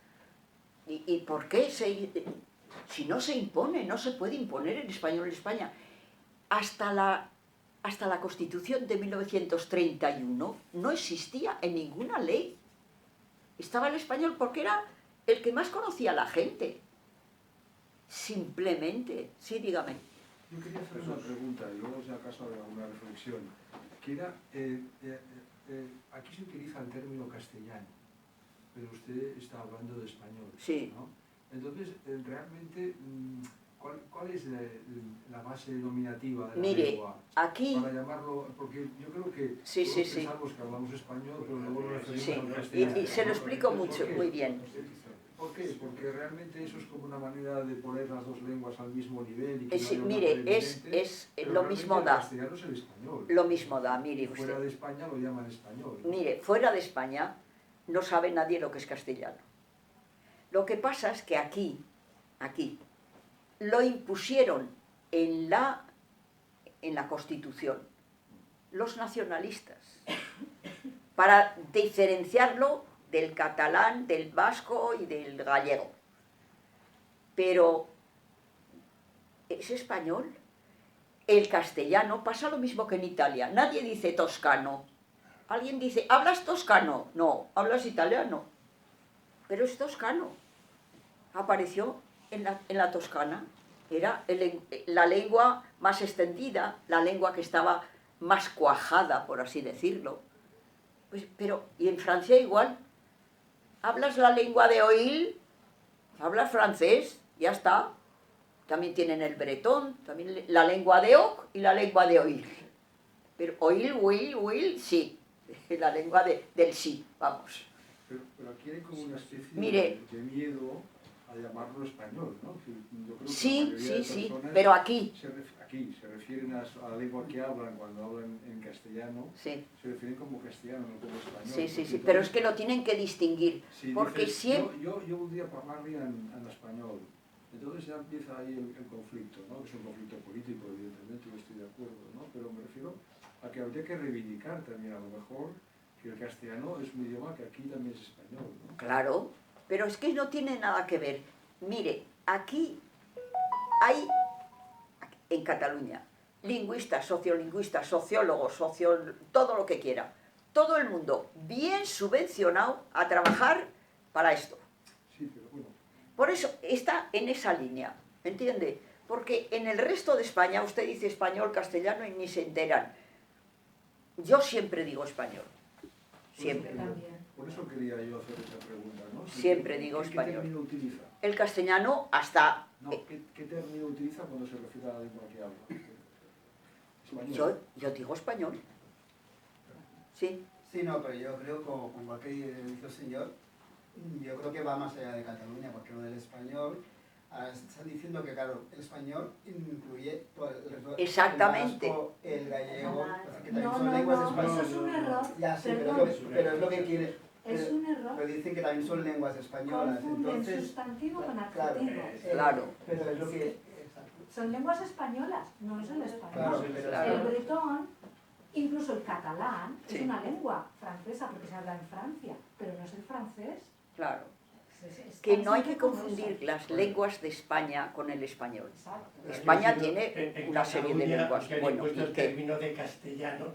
¿Y por qué? Si no se impone, no se puede imponer el español en España. Hasta la Constitución de 1931 no existía en ninguna ley. Estaba el español porque era el que más conocía a la gente. Simplemente. Sí, dígame. Yo quería hacer una pregunta y luego si acaso una reflexión. Que era, aquí se utiliza el término castellano, pero usted está hablando de español, Sí. ¿no? Entonces, realmente, ¿cuál es la base nominativa de la lengua? Aquí... Para llamarlo, porque yo creo que Sí, todos pensamos que hablamos español, pero luego lo referimos al castellano. Y se lo explico mucho, muy bien. ¿Por qué? Porque realmente eso es como una manera de poner las dos lenguas al mismo nivel. Y que Sí, no haya mire, una evidente, es lo mismo el da. castellano es el español. Lo mismo da, mire Y fuera usted. de España lo llaman español, ¿no? Mire, fuera de España no sabe nadie lo que es castellano. Lo que pasa es que aquí, lo impusieron en la Constitución los nacionalistas para diferenciarlo del catalán, del vasco y del gallego. Pero es español. El castellano pasa lo mismo que en Italia. Nadie dice toscano. Alguien dice, ¿hablas toscano? No, hablas italiano. Pero es toscano. Apareció en la Toscana. Era la lengua más extendida, la lengua que estaba más cuajada, por así decirlo. Pues, y en Francia igual. ¿Hablas la lengua de oír? ¿Hablas francés? Ya está. también tienen el bretón, también la lengua de oc y la lengua de oír. Pero oír, sí, la lengua del sí, vamos. Pero aquí hay como una especie Mire, de miedo a llamarlo español, ¿no? Yo creo que sí, la mayoría de sí, personas pero aquí, se refieren a la lengua que hablan cuando hablan en castellano, sí, se refieren como castellano, no como español. sí, sí, sí, Porque pero entonces, es que lo tienen que distinguir, si porque dices, siempre... yo voldria parlar-li en español, entonces ya empieza ahí el conflicto, ¿no? Que es un conflicto político, evidentemente, yo estoy de acuerdo, ¿no? Pero me refiero a que habría que reivindicar también, a lo mejor, que el castellano es un idioma que aquí también es español, ¿no? Claro, pero es que no tiene nada que ver. Mire, aquí hay, en Cataluña, lingüistas, sociolingüistas, sociólogos, todo lo que quiera. Todo el mundo bien subvencionado a trabajar para esto. Sí, pero bueno. Por eso está en esa línea, ¿entiende? Porque en el resto de España usted dice español, castellano y ni se enteran. Yo siempre digo español. Siempre. Por eso quería yo hacer esa pregunta, ¿no? Siempre digo ¿Qué español. término utiliza? El castellano hasta... No, ¿qué término utiliza cuando se refiere a la lengua que habla? Español. Yo digo español. Sí. Sí, no, pero yo creo, como igual que dice el señor, yo creo que va más allá de Cataluña, porque lo del español, ahora están diciendo que, claro, el español incluye todo Exactamente. el vasco, el gallego, que también No, son no, lenguas no, españolas. eso es un error. Ya, sí, Perdón. pero es lo que quiere. Es un error. Pero dicen que también son lenguas españolas, Confunden entonces... sustantivo con Claro, adjetivo. Claro. Pero es lo que... Exacto. Son lenguas españolas, no es el español. Claro, pero Claro. El bretón, incluso el catalán, Sí. es una lengua francesa porque se habla en Francia, pero no es el francés. Claro. Es Que tan no hay que simple como confundir eso. las lenguas de España con el español. Exacto. España tiene en una serie de Cataluña lenguas. que han Bueno, impuesto ¿y el qué? término de castellano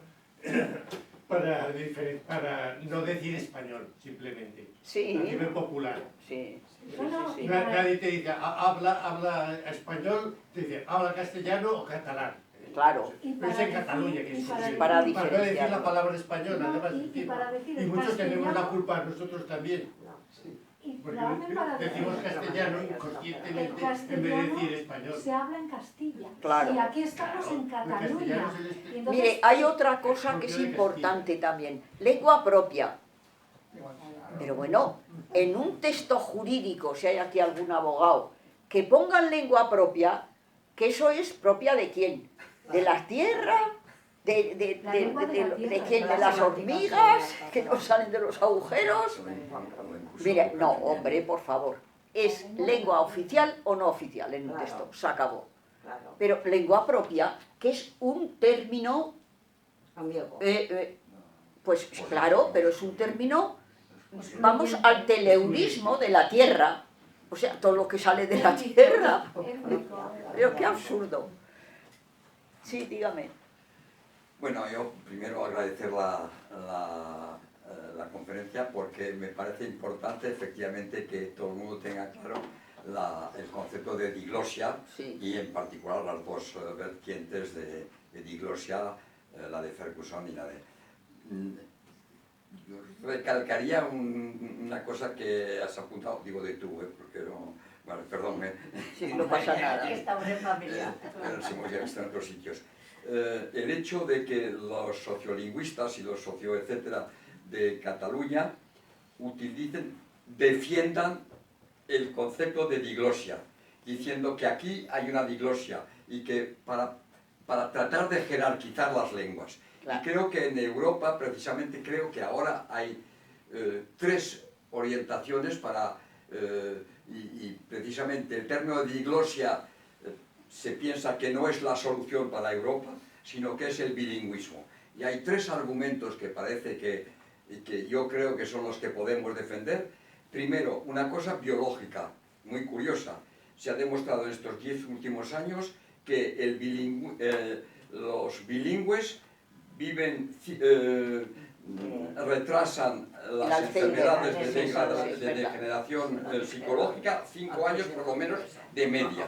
para no decir español, simplemente. A Sí, nivel popular. sí, Bueno, sí, y sí. Nadie te dice, habla español, te dice, habla castellano o catalán. Claro. Y No es para en Cataluña decir- que y es para así. Para no decir la diferenciarlo. palabra español, No, además. y para decir y el muchos tenemos la castellano- culpa nosotros también. Y Porque lo hacen para decimos decir castellano el inconscientemente en vez de castellano decir español. se habla en Castilla. Claro. Y aquí estamos Claro, en el Cataluña. castellano es el Y entonces, Mire, hay otra cosa que es Propio de importante también. Lengua propia. Pero bueno, en un texto jurídico, si hay aquí algún abogado, que pongan lengua propia, que eso es propia de quién? ¿De la tierra? La lengua de la ¿De tierra, quién? ¿De claro. las hormigas que no salen de los agujeros? Mire, no, hombre, por favor. ¿Es lengua oficial o no oficial en un Claro. texto? Se acabó. Claro, Pero lengua propia, que es un término, ambiguo. pues claro, pero es un término, vamos al teleurismo de la tierra. O sea, todo lo que sale de la tierra. étnico. Pero qué absurdo. Sí, dígame. Bueno, yo primero agradecer la conferencia porque me parece importante efectivamente que todo el mundo tenga claro el concepto de diglosia Sí. y en particular las dos vertientes de diglosia, la de Ferguson y la de... Yo recalcaría una cosa que has apuntado, digo de tú, porque no... Vale, perdón, Sí, no pasa nada. Aquí estamos en familia. nos hemos ya visto en otros sitios. El hecho de que los sociolingüistas y los etcétera de Cataluña defiendan el concepto de diglosia, diciendo que aquí hay una diglosia y que para tratar de jerarquizar las lenguas. Claro. Y creo que en Europa, precisamente, creo que ahora hay tres orientaciones y precisamente el término de diglosia se piensa que no es la solución para Europa, sino que es el bilingüismo. Y hay tres argumentos que parece que yo creo que son los que podemos defender. Primero, una cosa biológica, muy curiosa. Se ha demostrado en estos 10 últimos años que los bilingües retrasan las enfermedades de degeneración psicológica 5 años por lo menos de media.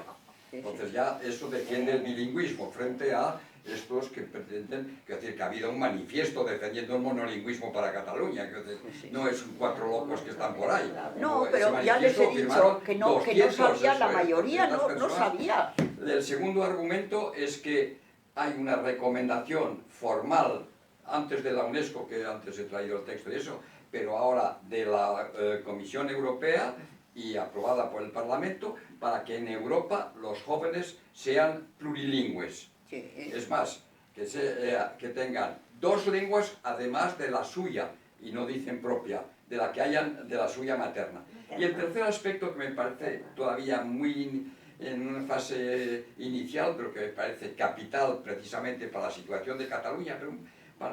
Entonces ya eso defiende el bilingüismo frente a estos que pretenden, quiero decir, que ha habido un manifiesto defendiendo el monolingüismo para Cataluña, quiero decir, no es cuatro locos que están por ahí. No, Ese pero ya les he manifiesto dicho firmaron que no 200, sabía, la eso es, mayoría 200 no personas. sabía. El segundo argumento es que hay una recomendación formal antes de la UNESCO, que antes he traído el texto de eso, pero ahora de la Comisión Europea y aprobada por el Parlamento, para que en Europa los jóvenes sean plurilingües. Sí. Es más, que tengan dos lenguas además de la suya, y no dicen propia, de la que hayan de la suya materna. Y el tercer aspecto que me parece todavía muy en una fase inicial, pero que me parece capital precisamente para la situación de Cataluña, pero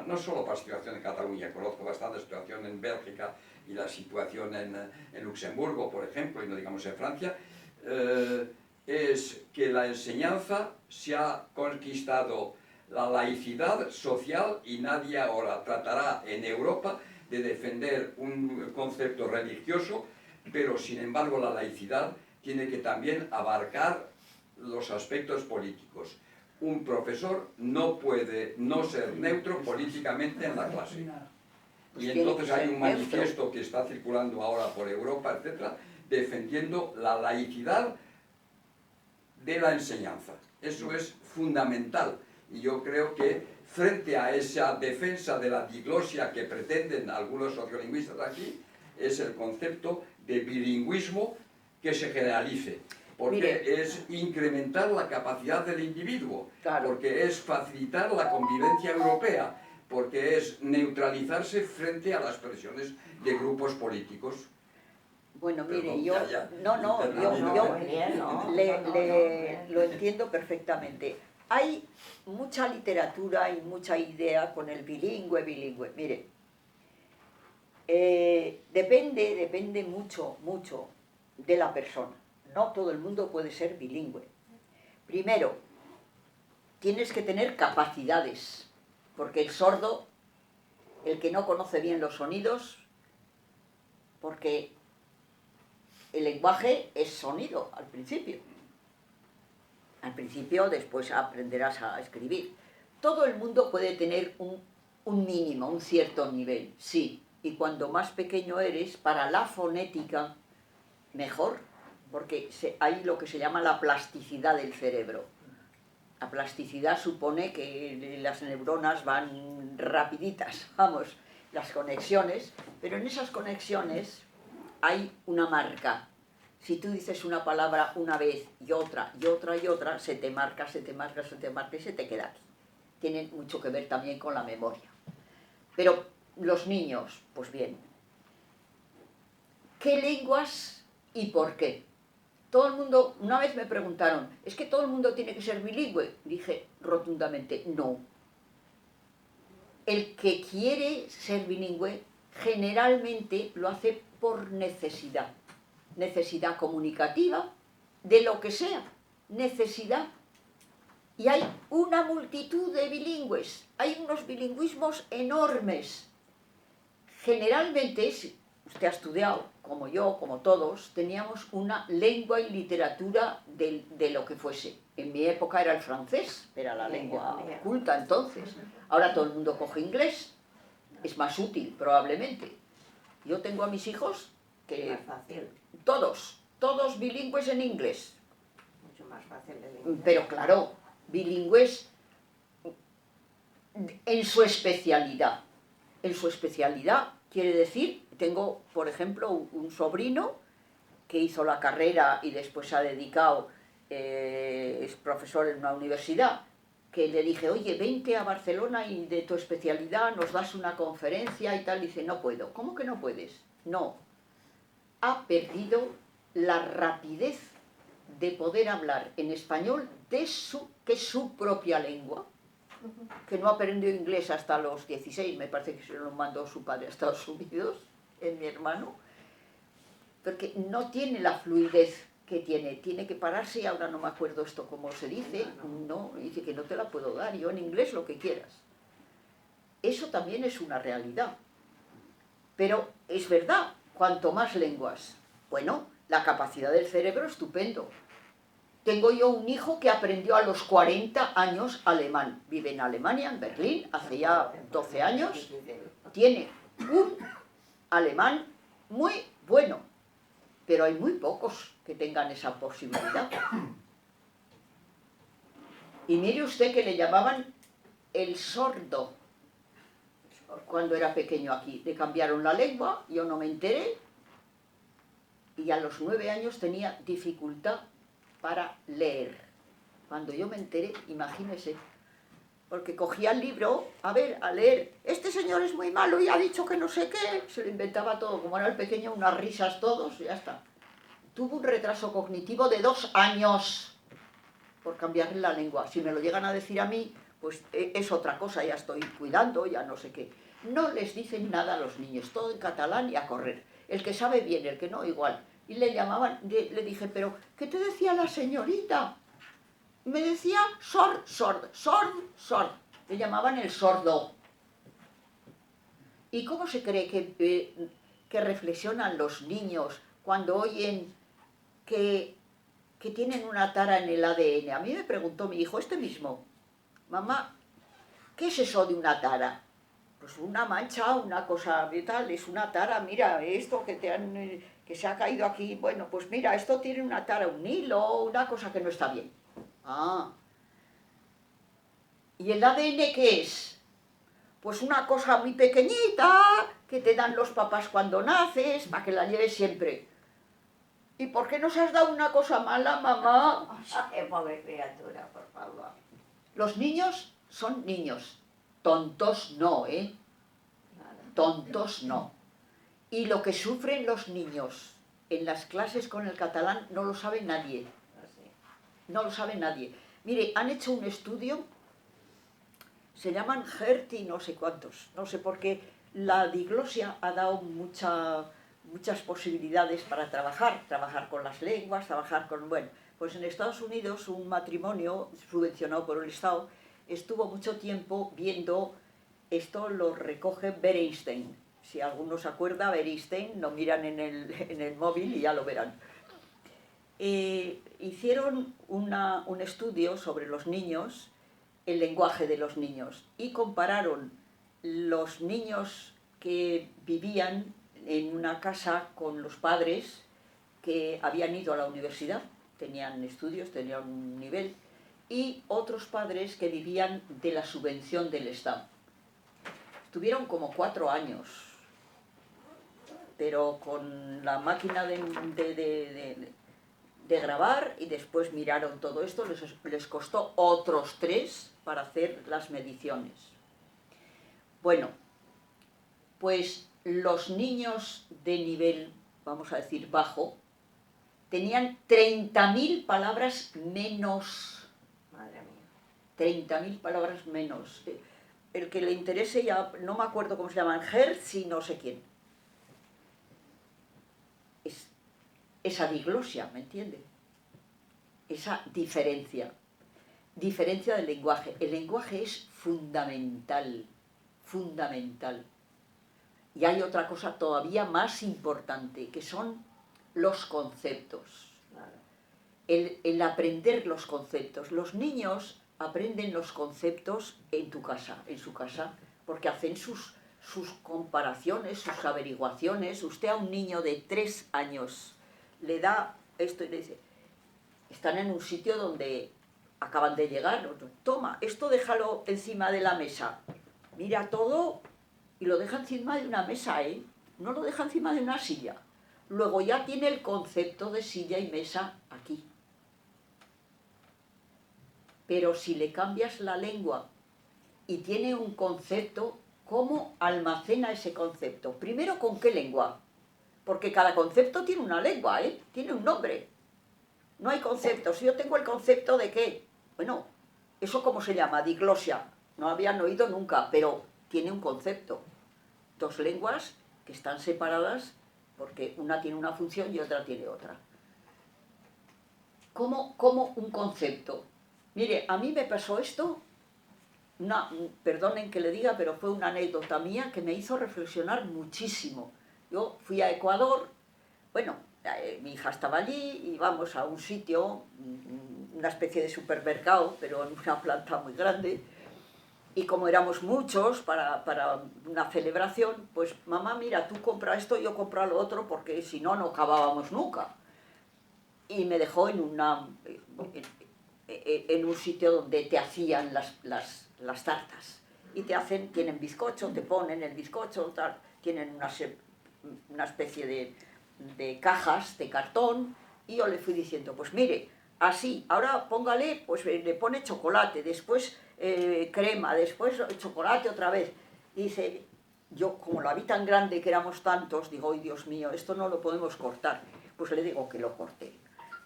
no solo para la situación de Cataluña, conozco bastante la situación en Bélgica y la situación en Luxemburgo, por ejemplo, y no digamos en Francia, es que la enseñanza se ha conquistado la laicidad social y nadie ahora tratará en Europa de defender un concepto religioso, pero sin embargo la laicidad tiene que también abarcar los aspectos políticos. Un profesor no puede no ser neutro políticamente en la clase. Y entonces hay un manifiesto que está circulando ahora por Europa, etcétera, defendiendo la laicidad de la enseñanza. Eso es fundamental. Y yo creo que frente a esa defensa de la diglosia que pretenden algunos sociolingüistas aquí, es el concepto de bilingüismo que se generalice. Porque Mire, es incrementar la capacidad del individuo, claro, porque es facilitar la convivencia europea, porque es neutralizarse frente a las presiones de grupos políticos. Bueno, mire, Perdón, yo, ya, yo muy bien, ¿no? lo entiendo perfectamente. Hay mucha literatura y mucha idea con el bilingüe. Mire, depende mucho de la persona. No todo el mundo puede ser bilingüe. Primero, tienes que tener capacidades, porque el sordo, el que no conoce bien los sonidos, porque el lenguaje es sonido al principio. Al principio, después aprenderás a escribir. Todo el mundo puede tener un mínimo, un cierto nivel, sí. Y cuando más pequeño eres, para la fonética, mejor, porque hay lo que se llama la plasticidad del cerebro. La plasticidad supone que las neuronas van rapiditas, vamos, las conexiones, pero en esas conexiones hay una marca. Si tú dices una palabra una vez y otra, se te marca y se te queda aquí. Tienen mucho que ver también con la memoria. Pero los niños, pues bien, ¿qué lenguas y por qué? Todo el mundo, una vez me preguntaron, ¿es que todo el mundo tiene que ser bilingüe? Dije rotundamente, no. El que quiere ser bilingüe generalmente lo hace por necesidad. Necesidad comunicativa, de lo que sea, necesidad. Y hay una multitud de bilingües, hay unos bilingüismos enormes. Generalmente, si usted ha estudiado, como yo, como todos, teníamos una lengua y literatura de lo que fuese. En mi época era el francés, era la lengua culta entonces. Ahora todo el mundo coge inglés, es más útil probablemente. Yo tengo a mis hijos que... Más fácil, Todos bilingües en inglés. mucho más fácil el inglés. Pero claro, bilingües en su especialidad. En su especialidad quiere decir, tengo por ejemplo un sobrino que hizo la carrera y después se ha dedicado, es profesor en una universidad, que le dije, oye, vente a Barcelona y de tu especialidad nos das una conferencia y tal. Dice, no puedo. ¿Cómo que no puedes? No. Ha perdido la rapidez de poder hablar en español que es su propia lengua, que no aprendió inglés hasta los 16, me parece que se lo mandó su padre a Estados Unidos, mi hermano, porque no tiene la fluidez que tiene que pararse, y ahora no me acuerdo esto cómo se dice, no, dice que no te la puedo dar, yo en inglés lo que quieras. Eso también es una realidad, pero es verdad, cuanto más lenguas, bueno, la capacidad del cerebro estupendo. tengo yo un hijo que aprendió a los 40 años alemán. Vive en Alemania, en Berlín, hace ya 12 años. Tiene un alemán muy bueno, pero hay muy pocos que tengan esa posibilidad. Y mire usted que le llamaban el sordo cuando era pequeño aquí. Le cambiaron la lengua, yo no me enteré, y a los 9 años tenía dificultad para leer. Cuando yo me enteré, imagínese, porque cogía el libro, a ver, a leer, este señor es muy malo y ha dicho que no sé qué, se lo inventaba todo, como era el pequeño, unas risas todos, y ya está. Tuvo un retraso cognitivo de 2 años por cambiarle la lengua. Si me lo llegan a decir a mí, pues es otra cosa, ya estoy cuidando, ya no sé qué. No les dicen nada a los niños, todo en catalán y a correr. El que sabe bien, el que no, igual. Y le llamaban, le dije, pero ¿qué te decía la señorita? Me decía sord, sord, sord, sord. Le llamaban el sordo. ¿Y cómo se cree que reflexionan los niños cuando oyen que tienen una tara en el ADN? A mí me preguntó mi hijo este mismo, mamá, ¿qué es eso de una tara? Pues una mancha, una cosa de tal, es una tara, mira, esto que se ha caído aquí, bueno, pues mira, esto tiene una tara, un hilo, una cosa que no está bien. Ah. ¿Y el ADN qué es? Pues una cosa muy pequeñita que te dan los papás cuando naces, para que la lleves siempre. ¿Y por qué nos has dado una cosa mala, mamá? Qué pobre criatura, por favor. Los niños son niños. Tontos no, ¿eh? Tontos no. Y lo que sufren los niños en las clases con el catalán no lo sabe nadie. No lo sabe nadie. Mire, han hecho un estudio, se llaman GERT y no sé cuántos. No sé por qué la diglosia ha dado muchas posibilidades para trabajar con las lenguas, trabajar con... Bueno, pues en Estados Unidos un matrimonio subvencionado por el Estado estuvo mucho tiempo viendo, esto lo recoge Bernstein. Si alguno se acuerda, Bernstein, lo miran en el móvil y ya lo verán. Hicieron un estudio sobre los niños, el lenguaje de los niños, y compararon los niños que vivían en una casa con los padres que habían ido a la universidad, tenían estudios, tenían un nivel, y otros padres que vivían de la subvención del Estado. Estuvieron como 4 años, pero con la máquina de grabar, y después miraron todo esto, les costó otros 3 para hacer las mediciones. Bueno, pues los niños de nivel, vamos a decir, bajo, tenían 30.000 palabras menos. Madre mía. 30.000 palabras menos. El que le interese, ya no me acuerdo cómo se llaman, Hertz y no sé quién. Esa diglosia, ¿me entiende? Esa diferencia del lenguaje. El lenguaje es fundamental, fundamental. Y hay otra cosa todavía más importante, que son los conceptos. El aprender los conceptos. Los niños aprenden los conceptos en tu casa, en su casa, porque hacen sus comparaciones, sus averiguaciones. Usted a un niño de 3 años le da esto y le dice, están en un sitio donde acaban de llegar, toma, esto déjalo encima de la mesa, mira todo y lo deja encima de una mesa, ¿eh? No lo deja encima de una silla. Luego ya tiene el concepto de silla y mesa aquí. Pero si le cambias la lengua y tiene un concepto, ¿cómo almacena ese concepto? Primero, ¿con qué lengua? Porque cada concepto tiene una lengua, ¿eh? Tiene un nombre. No hay conceptos. Si yo tengo el concepto de qué, bueno, ¿eso cómo se llama? Diglosia. No habían oído nunca, pero tiene un concepto. 2 lenguas que están separadas porque una tiene una función y otra tiene otra. ¿Cómo un concepto? Mire, a mí me pasó esto, perdonen que le diga, pero fue una anécdota mía que me hizo reflexionar muchísimo. Yo fui a Ecuador, bueno, mi hija estaba allí y vamos a un sitio una especie de supermercado, pero en una planta muy grande. Y como éramos muchos para una celebración, pues mamá, mira, tú compra esto, yo compro lo otro, porque si no, no acabábamos nunca. Y me dejó en un sitio donde te hacían las tartas. Y tienen bizcocho, te ponen el bizcocho, tal, tienen una especie de cajas de cartón, y yo le fui diciendo, pues mire, así, ahora póngale, pues le pone chocolate, después crema, después chocolate otra vez. Y dice, yo como la vi tan grande que éramos tantos, digo, ¡ay, Dios mío, esto no lo podemos cortar! Pues le digo que lo corte.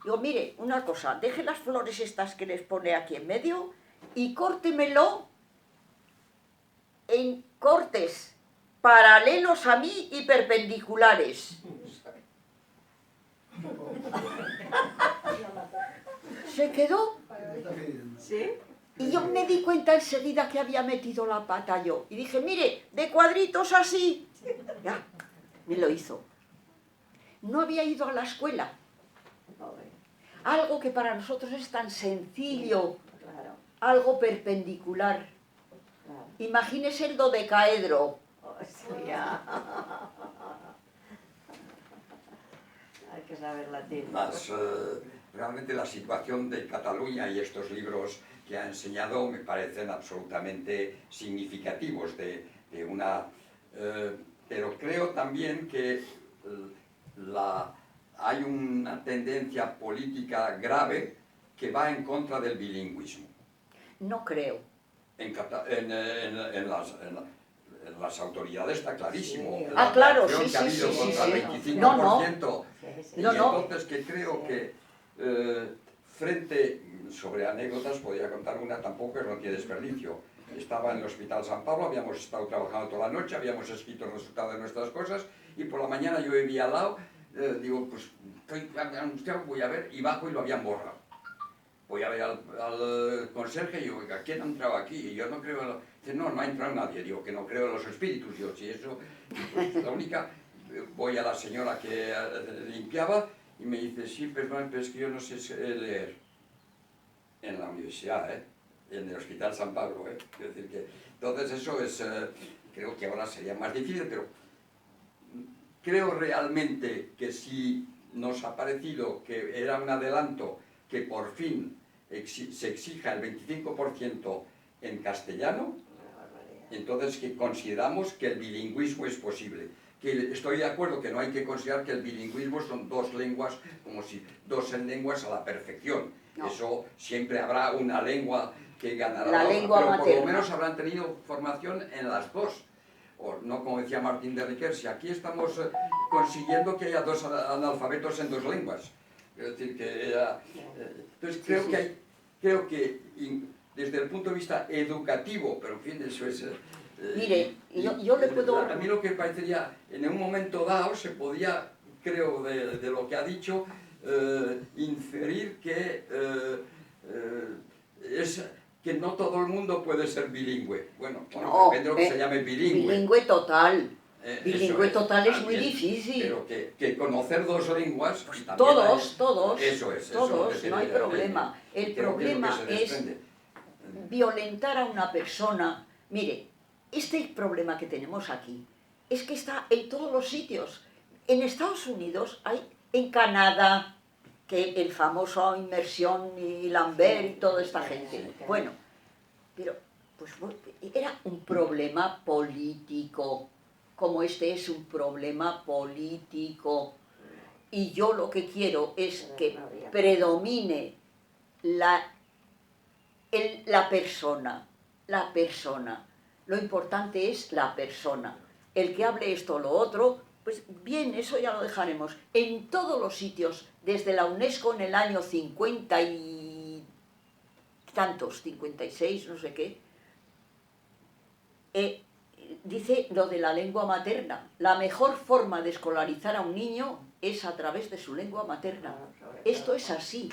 Digo, mire, una cosa, deje las flores estas que les pone aquí en medio y córtemelo en cortes paralelos a mí y perpendiculares. Se quedó. ¿Sí? Y yo me di cuenta enseguida que había metido la pata yo. Y dije, mire, de cuadritos así. Ya, me lo hizo. No había ido a la escuela. Algo que para nosotros es tan sencillo. Claro, Algo perpendicular. claro. Imagínese el dodecaedro. Hostia. Hay que saber latín. Realmente la situación de Cataluña y estos libros que ha enseñado me parecen absolutamente significativos de una... pero creo también que hay una tendencia política grave que va en contra del bilingüismo. No creo. En las autoridades está clarísimo. Sí. La Claro, reacción sí, que ha sí, habido sí, contra sí. el 25%. No. Y No, no. entonces que creo Sí. que sobre anécdotas, podría contar una, tampoco no tiene desperdicio. Estaba en el Hospital San Pablo, habíamos estado trabajando toda la noche, habíamos escrito el resultado de nuestras cosas, y por la mañana yo vivía al lado, digo, pues estoy angustiado, voy a ver, y bajo y lo habían borrado. Voy a ver al conserje y digo, oiga, ¿quién ha entrado aquí? Y yo no creo en lo... Dice, no ha entrado nadie. Digo, que no creo en los espíritus. Yo, si eso... La única... Voy a la señora que limpiaba y me dice, sí, perdón, pero es que yo no sé leer. En la universidad, en el Hospital San Pablo, Es decir que... Entonces eso es... creo que ahora sería más difícil, pero... Creo realmente que si nos ha parecido que era un adelanto que por fin se exija el 25% en castellano, entonces que consideramos que el bilingüismo es posible. Que estoy de acuerdo que no hay que considerar que el bilingüismo son dos lenguas, como si dos lenguas a la perfección. No. Eso siempre habrá una lengua que ganará La otra, lengua pero por lo materna. menos habrán tenido formación en las dos. O no, como decía Martín de Riquer, si aquí estamos consiguiendo que haya dos analfabetos en dos lenguas. Es decir, que entonces creo que desde el punto de vista educativo, pero en fin, eso es... Mire, yo le puedo... A mí lo que parecería, en un momento dado, se podía, creo, de lo que ha dicho, inferir que que no todo el mundo puede ser bilingüe. Bueno, No, depende de lo que se llame bilingüe. Bilingüe total. Bilingüe Eso total es muy también, difícil. Pero que conocer dos lenguas... Pues también todos, eso es todos, lo que no hay tiene- problema. El creo que problema lo que se es desprende. violentar a una persona. Mire, este problema que tenemos aquí es que está en todos los sitios. En Estados Unidos hay, en Canadá, que el famoso Inmersión y Lambert y toda esta gente. Bueno, pero pues era un problema político, como este es un problema político. Y yo lo que quiero es que predomine la persona. Lo importante es la persona. El que hable esto o lo otro, pues bien, eso ya lo dejaremos. En todos los sitios, desde la UNESCO en el año 50 y tantos, 56, no sé qué, dice lo de la lengua materna. La mejor forma de escolarizar a un niño es a través de su lengua materna. Esto es así.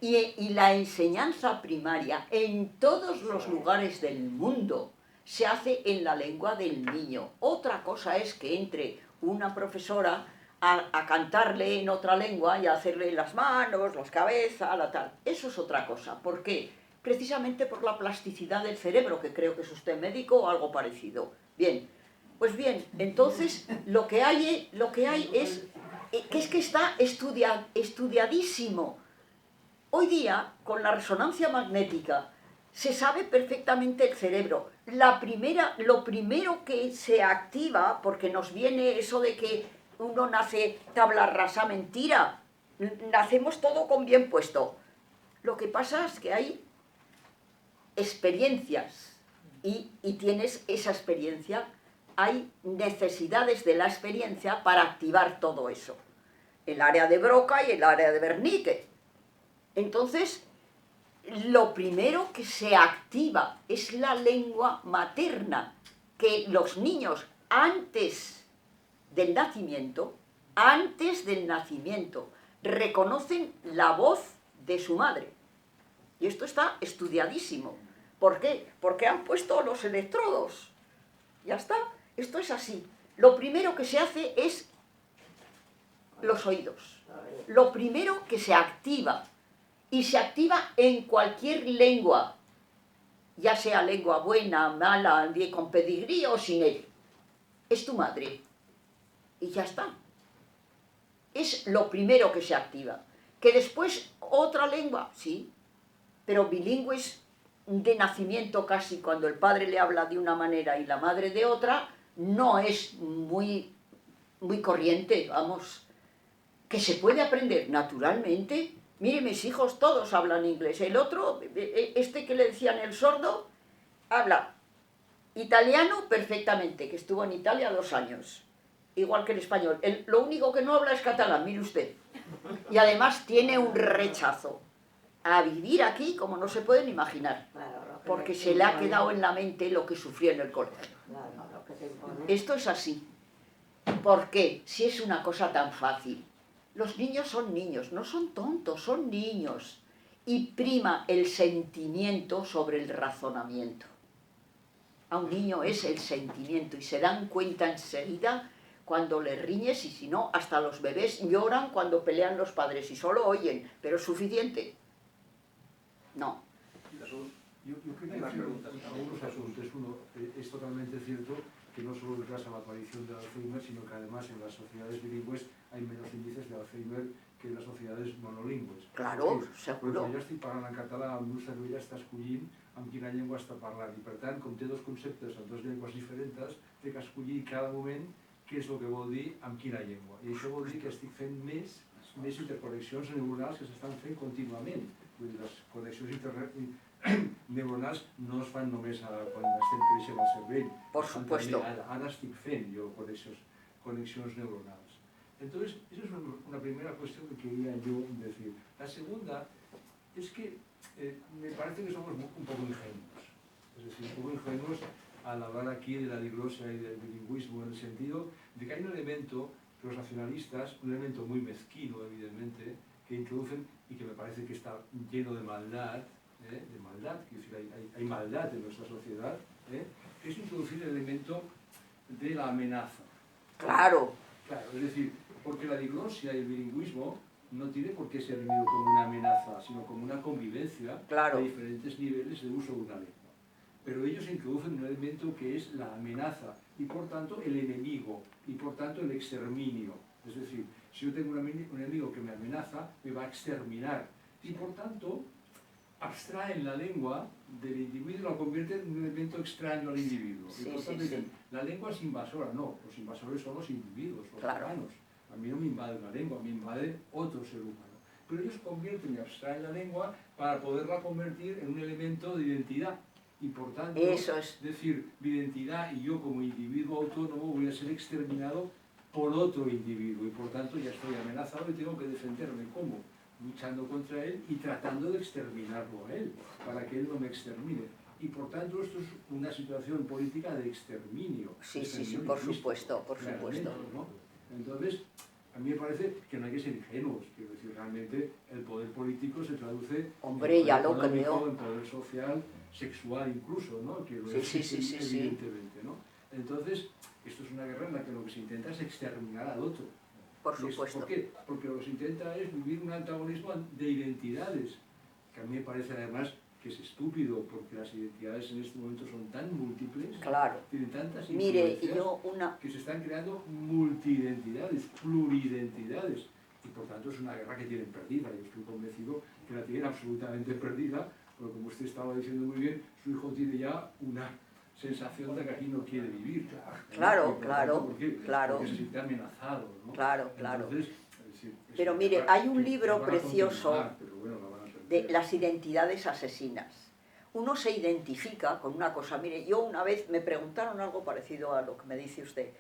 Y la enseñanza primaria en todos los lugares del mundo se hace en la lengua del niño. Otra cosa es que entre una profesora a cantarle en otra lengua y a hacerle las manos, las cabezas, la tal. Eso es otra cosa. ¿Por qué? Precisamente por la plasticidad del cerebro, que creo que es usted médico o algo parecido. Bien, pues bien, entonces lo que hay es que está estudiadísimo. Hoy día, con la resonancia magnética, se sabe perfectamente el cerebro. Lo primero que se activa, porque nos viene eso de que uno nace tabla rasa, mentira. Nacemos todo con bien puesto. Lo que pasa es que hay experiencias y tienes esa experiencia, hay necesidades de la experiencia para activar todo eso. El área de Broca y el área de Wernicke. Entonces, lo primero que se activa es la lengua materna, que los niños antes del nacimiento, reconocen la voz de su madre. Y esto está estudiadísimo. ¿Por qué? Porque han puesto los electrodos. Ya está. Esto es así. Lo primero que se hace es los oídos. Lo primero que se activa. Y se activa en cualquier lengua. Ya sea lengua buena, mala, con pedigrí o sin él. Es tu madre. Y ya está. Es lo primero que se activa. Que después otra lengua, sí. Pero bilingües de nacimiento casi, cuando el padre le habla de una manera y la madre de otra, no es muy corriente, vamos. Que se puede aprender naturalmente. Mire, mis hijos todos hablan inglés. El otro, este que le decían el sordo, habla italiano perfectamente, que estuvo en Italia 2 años. Igual que el español. Lo único que no habla es catalán, mire usted. Y además tiene un rechazo a vivir aquí como no se pueden imaginar, porque se le ha quedado en la mente lo que sufrió en el colegio. Esto es así. ¿Por qué? Si es una cosa tan fácil. Los niños son niños, no son tontos, son niños. Y prima el sentimiento sobre el razonamiento. A un niño es el sentimiento y se dan cuenta enseguida cuando le riñes, y si no, hasta los bebés lloran cuando pelean los padres y solo oyen, pero es suficiente. No. Yo quería hacer algunos asuntos. Uno, es totalmente cierto que no solo retrasa la aparición del Alzheimer, sino que además en las sociedades bilingües hay menos índices de Alzheimer que en les societats monolingües. Claro, seguro. Perquè jo estic parlant en català, el meu cervell està escollint amb quina llengua està parlant, i per tant, com té dos conceptes en dues llengües diferents, té que escollir cada moment què és el que vol dir amb quina llengua. I això vol dir que estic fent més interconnexions neuronals que s'estan fent contínuament. Vull dir, les connexions neuronals no es fan només quan estem creixent el cervell. Por supuesto. Ara estic fent jo conexiones neuronals. Entonces, esa es una primera cuestión que quería yo decir. La segunda es que me parece que somos un poco ingenuos. Es decir, un poco ingenuos al hablar aquí de la diglosia y del bilingüismo, en el sentido de que hay un elemento, los nacionalistas, un elemento muy mezquino, evidentemente, que introducen y que me parece que está lleno de maldad, quiero decir, hay maldad en nuestra sociedad, que es introducir el elemento de la amenaza. Claro. Claro, es decir, porque la diglosia y el bilingüismo no tiene por qué ser vivido como una amenaza, sino como una convivencia Claro. de diferentes niveles de uso de una lengua. Pero ellos introducen un elemento que es la amenaza y por tanto el enemigo y por tanto el exterminio. Es decir, si yo tengo un enemigo que me amenaza, me va a exterminar y por tanto abstraen la lengua del individuo y la convierten en un elemento extraño al individuo. Sí, y por tanto sí, dicen, sí. la lengua es invasora. No, los invasores son los individuos, los Claro. humanos. A mí no me invade una lengua, me invade otro ser humano. Pero ellos convierten y abstraen la lengua para poderla convertir en un elemento de identidad. Y por tanto, Eso es. decir, mi identidad y yo como individuo autónomo voy a ser exterminado por otro individuo y por tanto ya estoy amenazado y tengo que defenderme. ¿Cómo? Luchando contra él y tratando de exterminarlo a él, para que él no me extermine. Y por tanto esto es una situación política de exterminio. Sí, sí, sí, por supuesto, por supuesto. ¿No? Entonces, a mí me parece que no hay que ser ingenuos. Quiero decir, realmente el poder político se traduce Hombre, en ya poder lo económico, creo. en poder social, sexual incluso, ¿no? Que lo Sí, es, sí, sí, sí, sí. evidentemente, ¿no? Entonces, esto es una guerra en la que lo que se intenta es exterminar al otro. por Y es- supuesto. ¿Por qué? Porque lo que se intenta es vivir un antagonismo de identidades, que a mí me parece además que es estúpido, porque las identidades en este momento son tan múltiples, Claro. tienen tantas Mire, influencias, yo una... que se están creando multiidentidades, pluridentidades, y por tanto es una guerra que tienen perdida. Yo estoy convencido que la tienen absolutamente perdida, porque como usted estaba diciendo muy bien, su hijo tiene ya una sensación de que aquí no quiere vivir. Claro, Y por claro, tanto, ¿por qué? claro. Porque se siente amenazado, ¿no? Claro, claro. Entonces, es decir, es Pero una mire, guerra hay un que libro van a precioso continuar, pero bueno, la van a perder. de las identidades asesinas. Uno se identifica con una cosa. Mire, yo una vez me preguntaron algo parecido a lo que me dice usted.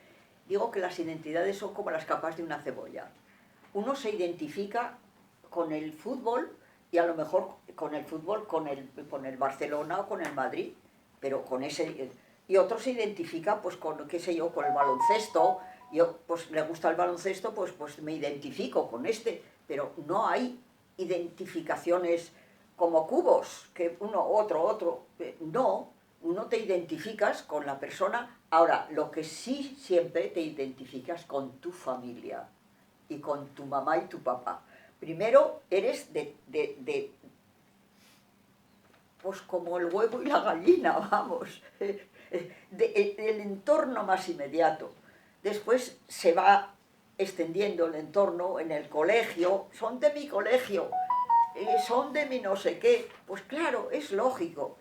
Digo que las identidades son como las capas de una cebolla. Uno se identifica con el fútbol y a lo mejor con el fútbol con el Barcelona o con el Madrid, pero con ese... Y otro se identifica pues con, qué sé yo, con el baloncesto. Yo pues le gusta el baloncesto, pues me identifico con este, pero no hay identificaciones como cubos, que uno, otro, no, uno te identificas con la persona. Ahora, lo que sí siempre te identificas con tu familia y con tu mamá y tu papá. Primero eres pues como el huevo y la gallina, vamos, del entorno más inmediato. Después se va extendiendo el entorno en el colegio, son de mi colegio, son de mi no sé qué, pues claro, es lógico,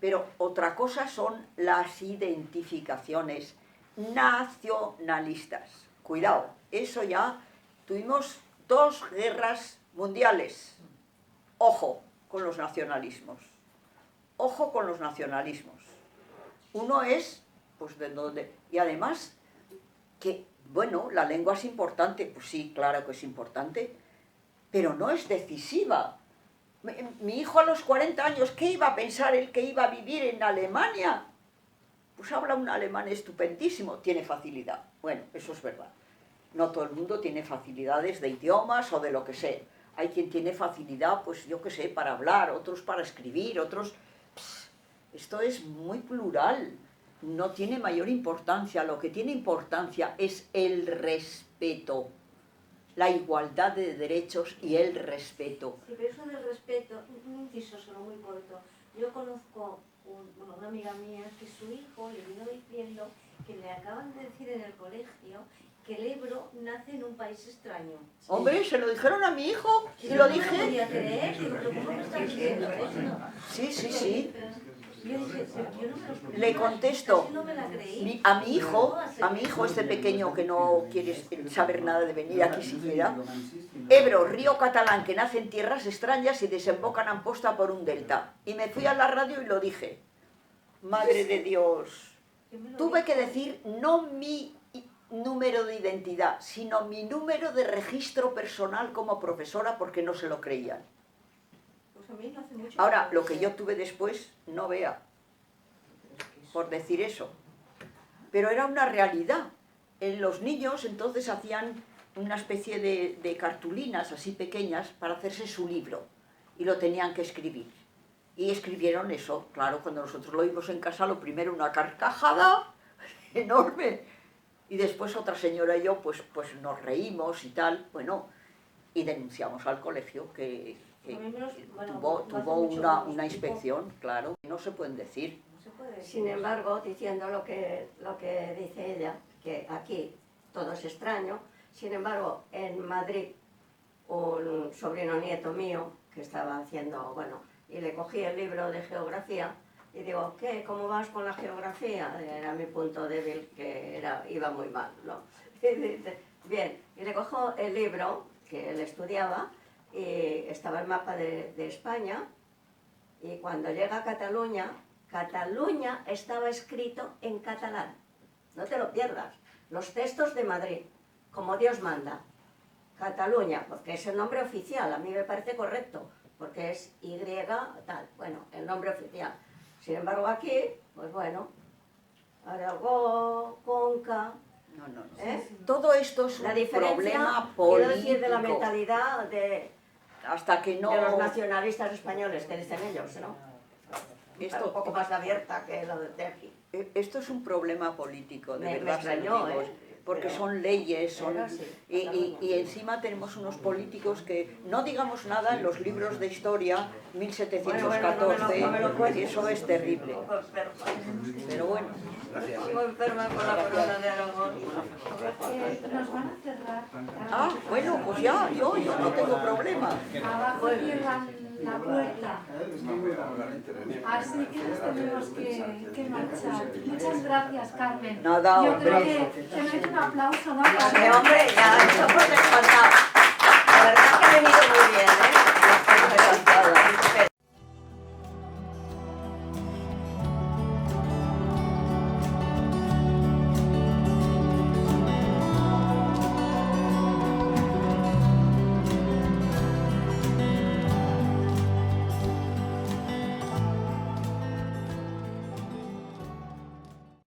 pero otra cosa son las identificaciones nacionalistas. Cuidado, eso ya tuvimos 2 guerras mundiales. Ojo con los nacionalismos. Ojo con los nacionalismos. Uno es, pues de donde... Y además, que, bueno, la lengua es importante, pues sí, claro que es importante, pero no es decisiva. Mi hijo a los 40 años, ¿qué iba a pensar él que iba a vivir en Alemania? Pues habla un alemán estupendísimo, tiene facilidad. Bueno, eso es verdad. No todo el mundo tiene facilidades de idiomas o de lo que sea. Hay quien tiene facilidad, pues yo qué sé, para hablar, otros para escribir, otros... Esto es muy plural, no tiene mayor importancia. Lo que tiene importancia es el respeto, la igualdad de derechos y el respeto. Sí, pero eso del respeto, un inciso solo muy corto. Yo conozco una amiga mía que su hijo le vino diciendo que le acaban de decir en el colegio que el Ebro nace en un país extraño. Hombre, se lo dijeron a mi hijo y lo No me dije. podía creer, digo, ¿pero cómo me estás diciendo esto? Sí, sí, sí. Yo dije, pero yo no me lo creí. Le contesto, Casi no me la creí. a mi hijo este pequeño que no quiere saber nada de venir aquí siquiera, Ebro, río catalán que nace en tierras extrañas y desemboca en Amposta por un delta. Y me fui a la radio y lo dije. Madre de Dios. Tuve que decir no mi número de identidad, sino mi número de registro personal como profesora porque no se lo creían. Pues a mí no hace mucho. Ahora, lo que yo tuve después, no vea, por decir eso. Pero era una realidad. Los niños entonces hacían una especie de cartulinas así pequeñas para hacerse su libro. Y lo tenían que escribir. Y escribieron eso. Claro, cuando nosotros lo vimos en casa, lo primero una carcajada enorme. Y después otra señora y yo, pues nos reímos y tal. Bueno, y denunciamos al colegio que tuvo una inspección, claro. No se pueden decir. Sin embargo, diciendo lo que dice ella, que aquí todo es extraño, sin embargo, en Madrid, un sobrino nieto mío, que estaba haciendo, bueno, y le cogí el libro de geografía, y digo, ¿qué? ¿Cómo vas con la geografía? Era mi punto débil, que iba muy mal, ¿no? Y dice, bien, y le cojo el libro que él estudiaba, y estaba el mapa de España, y cuando llega a Cataluña, Cataluña estaba escrito en catalán. No te lo pierdas. Los textos de Madrid, como Dios manda. Cataluña, porque es el nombre oficial, a mí me parece correcto, porque es Y tal, bueno, el nombre oficial. Sin embargo aquí, pues bueno, Aragó, Conca... No. ¿eh? Todo esto es La un diferencia, problema quiero político. decir, de la mentalidad de Hasta que no... los nacionalistas españoles, que dicen ellos, ¿no? Esto- Un poco más abierta que lo de aquí. Esto es un problema político, de Me verdad. se lo extrañó, digo. ¿eh? porque son leyes, son, y encima tenemos unos políticos que no digamos nada en los libros de historia, 1714, y eso es terrible. Pero bueno. Muy enferma con la corona de Aragón. Nos van a cerrar. Ah, bueno, pues ya, yo no tengo problema. Abajo cierran la puerta. Así que nos tenemos que marchar. Muchas gracias, Carmen. Nada, yo creo hombre. que merece un aplauso, ¿no? Hombre, ya, eso por descontado. La verdad que ha venido muy